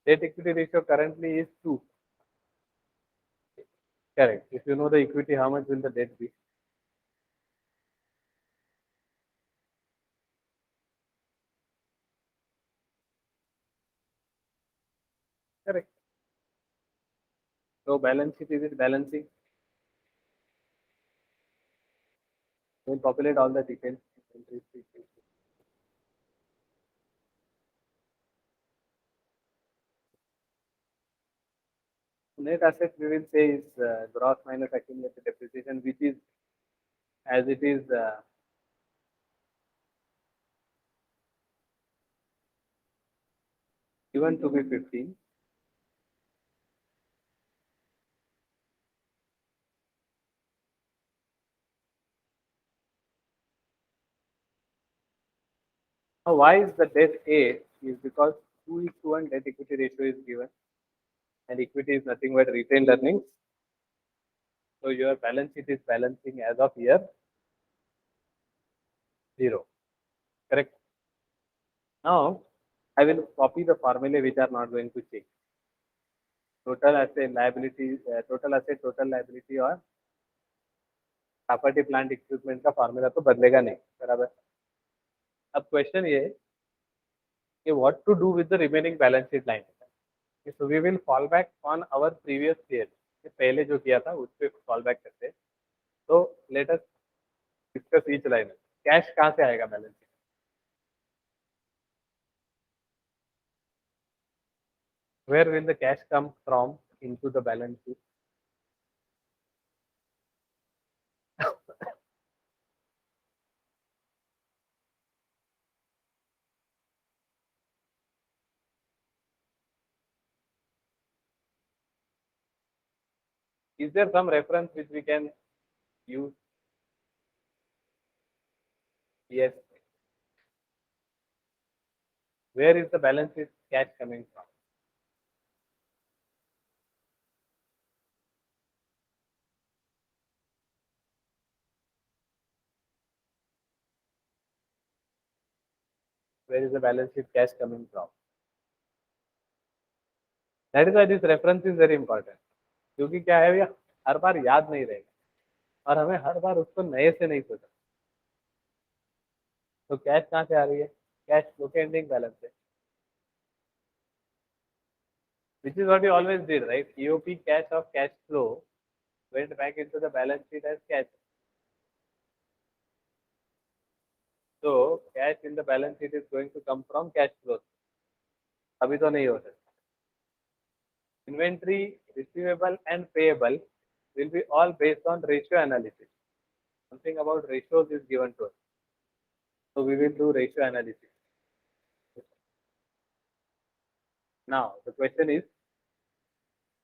Debt equity ratio currently is 2. Correct. If you know the equity, how much will the debt be? Correct. So balance sheet, is it balancing? We'll populate all the details. Net asset we will say is gross minus accumulated depreciation, which is as it is given to be 15. Now, why is the debt A? Is because 2:1 debt equity ratio is given, and equity is nothing but retained earnings. So your balance sheet is balancing as of year 0. Correct. Now I will copy the formula which are not going to change. Total asset liability, total liability और property plant equipment का formula तो बदलेगा नहीं, बराबर। अब question ये है कि what to do with the remaining balance sheet line. So we will fall back on our previous year, पहले जो किया था उस पर फॉल बैक करते हैं। तो let us discuss each line. Cash कहाँ से आएगा balance sheet? Where will the cash come from into the balance sheet? Is there some reference which we can use? Yes. Where is the balance sheet cash coming from? Where is the balance sheet cash coming from? That is why this reference is very important. क्योंकि क्या है भैया, हर बार याद नहीं रहेगा और हमें हर बार उसको नए से नहीं सोचना। तो कैश कहाँ से आ रही है? कैश फ्लो के एंडिंग बैलेंस से, which is what we always did, right? EOP cash of cash flow went back into the balance sheet as cash. So cash in the balance sheet is going to come from cash flows. अभी तो नहीं हो सकता. Inventory, receivable and payable will be all based on ratio analysis. Something about ratios is given to us. So we will do ratio analysis. Now the question is,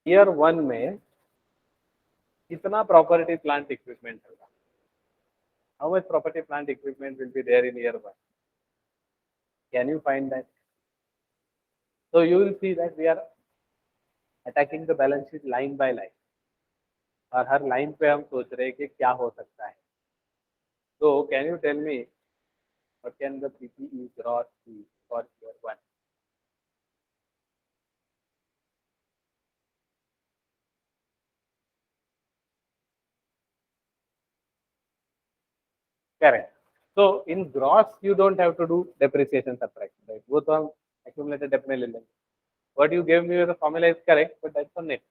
year 1 में कितना property plant equipment होगा? How much property plant equipment will be there in year 1? Can you find that? So you will see that we are attacking the balance sheet line by line. और हर line पे हम सोच रहे हैं कि क्या हो सकता है. So can you tell me what can the PPE gross be for year 1? Correct. So in gross you don't have to do depreciation subtraction, right? वो तो हम accumulated debt में ले लेंगे. What you gave me as a formula is correct, but that's for net.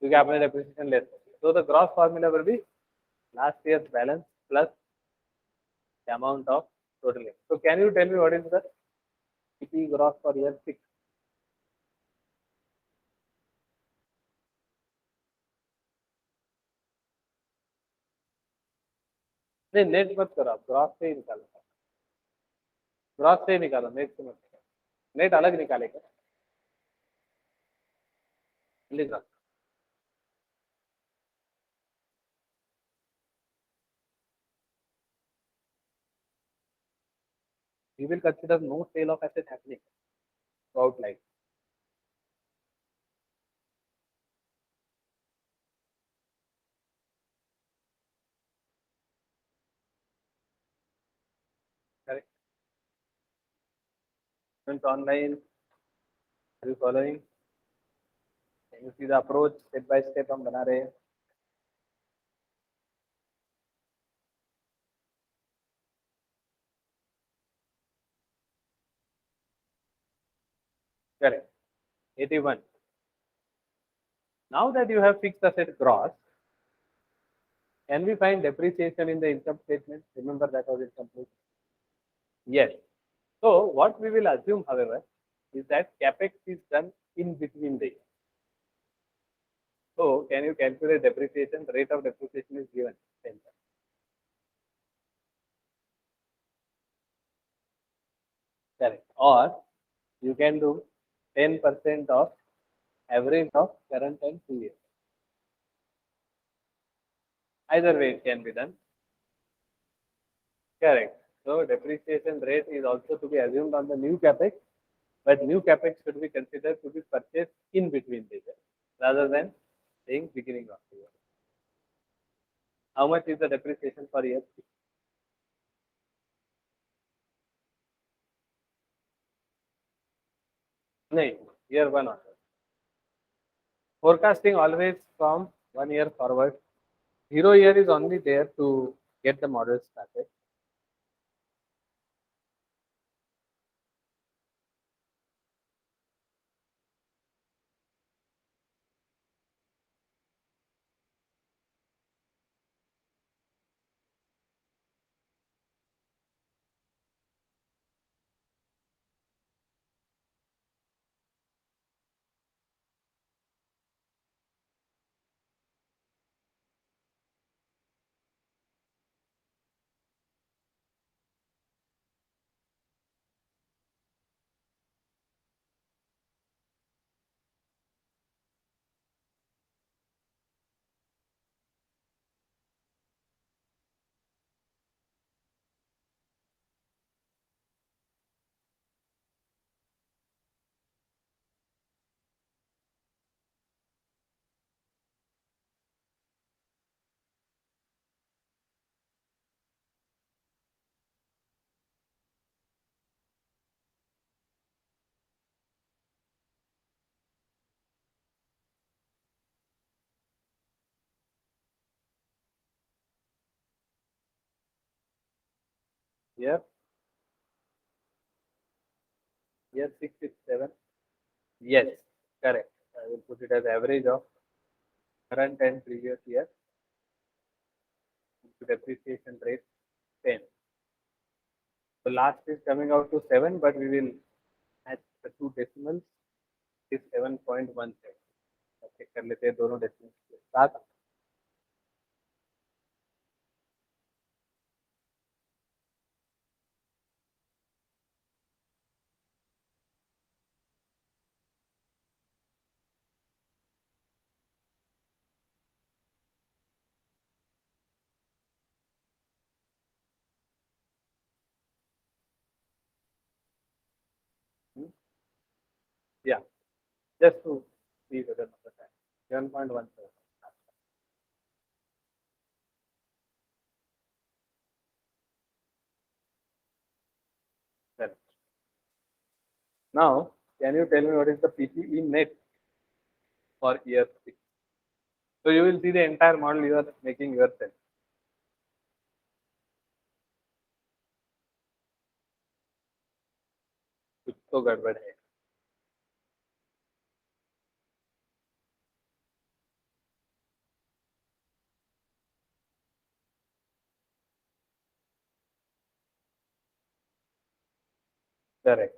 क्योंकि आपने depreciation less. So the gross formula will be last year's balance plus the amount of total. So can you tell me what is the PP gross for year 6? नहीं net मत करो, आप gross से ही निकालो. Gross से ही निकालो, net से मत करो. नेट अलग निकालेगा. लिख रहा. We will consider no sale of asset happening throughout life. Correct. Students online, are you following? Can you see the approach step by step हम बना रहे हैं. Correct. 81. Now that you have fixed asset gross, can we find depreciation in the income statement? Remember that was incomplete. Yes. So what we will assume, however, is that capex is done in between the years. So can you calculate depreciation? The rate of depreciation is given 10%. Correct. Or you can do 10% of average of current and previous. Either way it can be done. Correct. So depreciation rate is also to be assumed on the new capex, but new capex should be considered to be purchased in between the years rather than saying beginning of the year. How much is the depreciation for year 3? No, year 1 onward. Forecasting always from 1 year forward. 0 year is only there to get the model started. Year 6 is 7. Yes, correct. I will put it as average of current and previous year into depreciation rate 10. So last is coming out to 7, but we will add the two decimals is 7.17. Check कर लेते हैं दोनों decimals के साथ. Yeah, just to see whether number time. 7.17. Correct. Now, can you tell me what is the PPE net for year 6? So you will see the entire model you are making yourself. कुछ तो गड़बड़ है. Correct.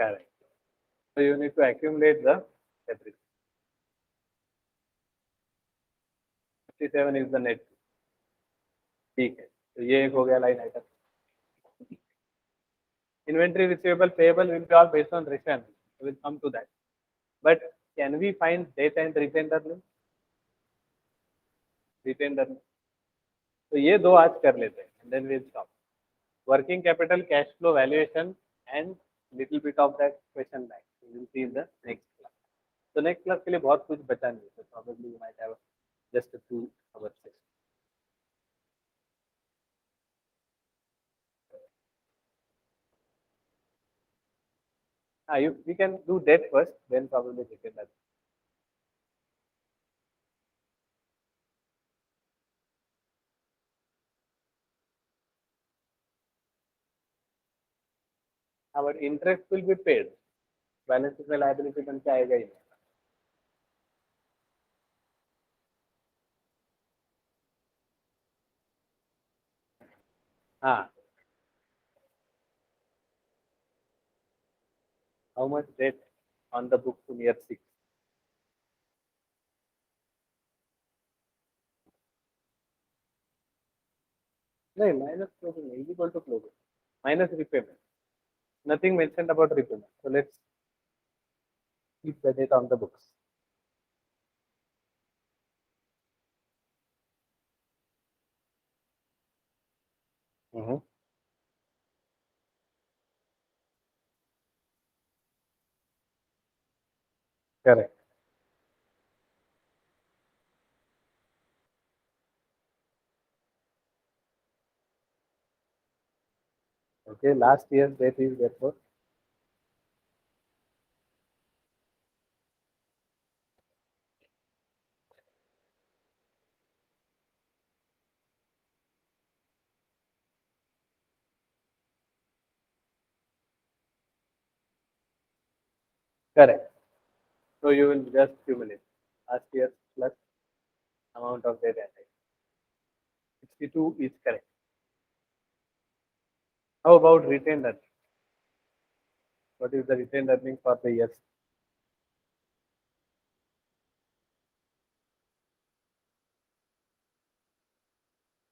Correct. So you need to accumulate the everything. 57 is the net. ठीक है. तो ये एक हो गया line item. Inventory receivable payable will be all based on return. We will come to that. But can we find date and retained earnings? Retained earnings. तो ये दो आज कर लेते हैं. And then we'll stop. Working capital, cash flow, valuation, and little bit of that question bank. We will see in the next class. So next class के लिए बहुत कुछ बचा नहीं. So probably you might have just a 2 hour session. We can do debt first, then probably retained earnings. Our interest will be paid. Balance sheet में liability बन के आएगा ही नहीं. हाँ. How much debt on the books in year 6? No, minus closing is equal to closing. Minus repayment. Nothing mentioned about repayment. So let's keep the debt on the books. Correct. Okay, last year's debt is therefore correct. So you will just cumulate last year's plus amount of debt and debt. 62 is correct. How about retained earnings? What is the retained earnings for the year?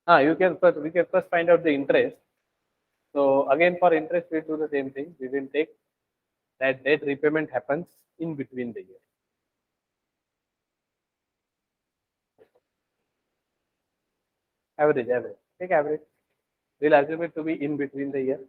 We can first find out the interest. So again, for interest, we do the same thing. We will take that debt repayment happens in between the year. Average. Take average. We'll assume it to be in between the year.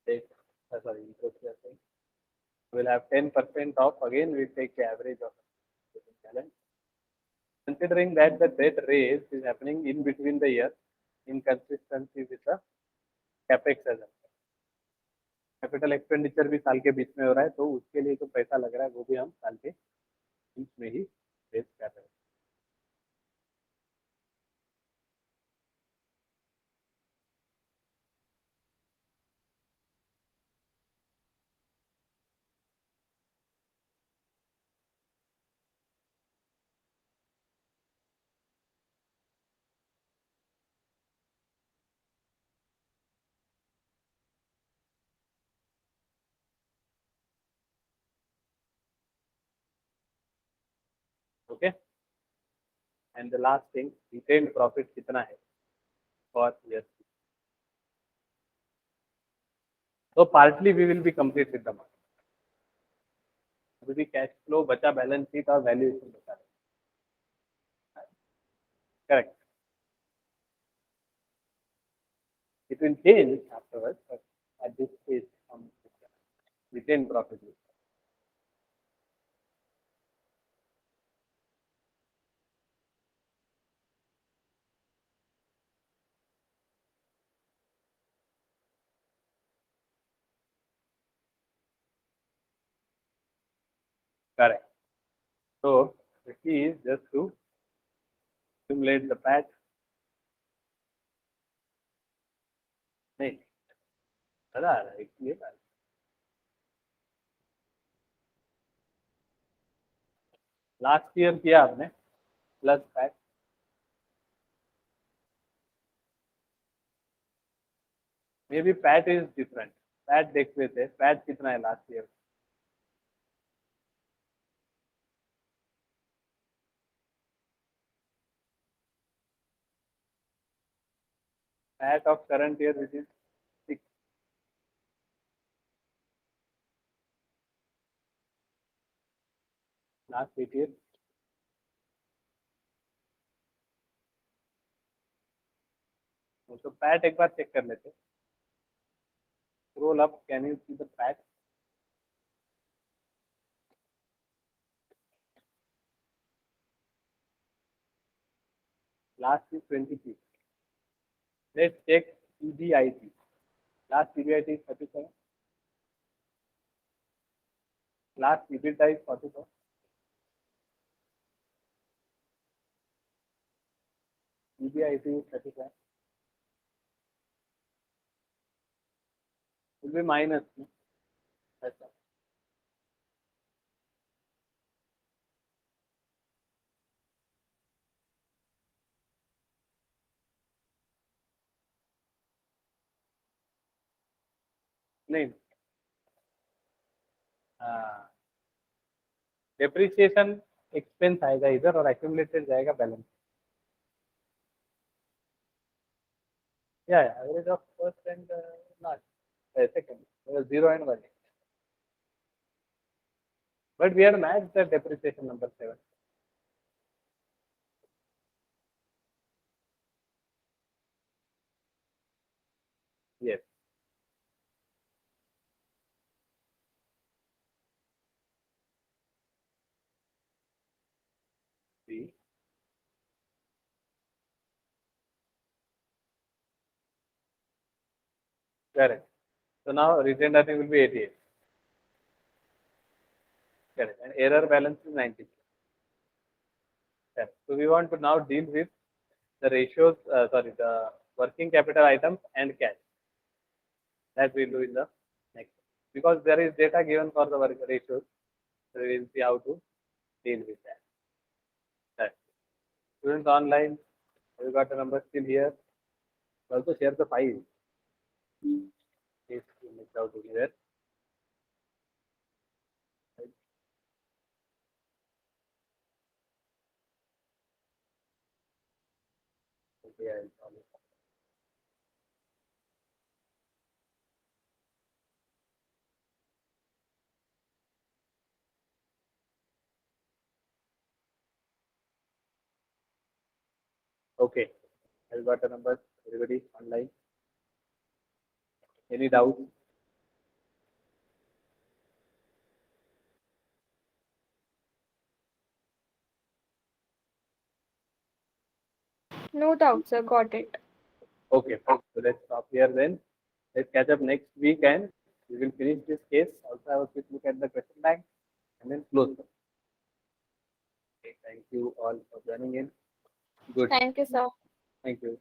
Take, sorry, interest we are saying. We'll have 10% off. Again, we take the average of balance. Considering that the debt raise is happening in between the year, in consistency with the capex as well. Capital expenditure भी साल के बीच में हो रहा है, तो उसके लिए जो पैसा लग रहा है वो भी हम साल के बीच में ही रेज कर रहे हैं. Okay, and the last thing, retained profit कितना है फॉर ईयर. तो partly we will be complete with the money. अभी भी कैश फ्लो बचा, बैलेंस शीट और वैल्यूएशन बचा है. Correct. It will change afterwards, but at this stage, retain profit. Correct. So the key is just to simulate the patch. नहीं, मजा आ रहा है इसलिए. लास्ट ईयर किया आपने plus patch. May be PAT is different. PAT देख लेते, PAT कितना है last year. PAT of current year which is 6. Last 8 year. तो पैट एक बार चेक कर लेते. Scroll up, can you see the patch? Last is 23. Let's check EBIT. Last EBIT is 37. Last EBITDA is 44. EBIT is 37. Will be minus. No? That's all. नहीं, depreciation expense आएगा इधर और accumulated जाएगा balance. या average of first and last second 0 and 1. But we are matched the depreciation number 7. Yes. See. Correct. So now retained earning will be 88. Correct. And error balance is 90. Correct. So we want to now deal with the ratios, the working capital items and cash. That we'll do in the next. Because there is data given for the work ratios, so we will see how to deal with that. Right. Students online, we got the number still here. Also share the file. Please make out here. Okay, I'll solve it. Okay, I've got the numbers. Everybody online. Any doubts? No doubt, sir. Got it. Okay, so let's stop here then. Let's catch up next week and we will finish this case. Also have a quick look at the question bank and then close them. Okay, thank you all for joining in. Good. Thank you, sir. Thank you.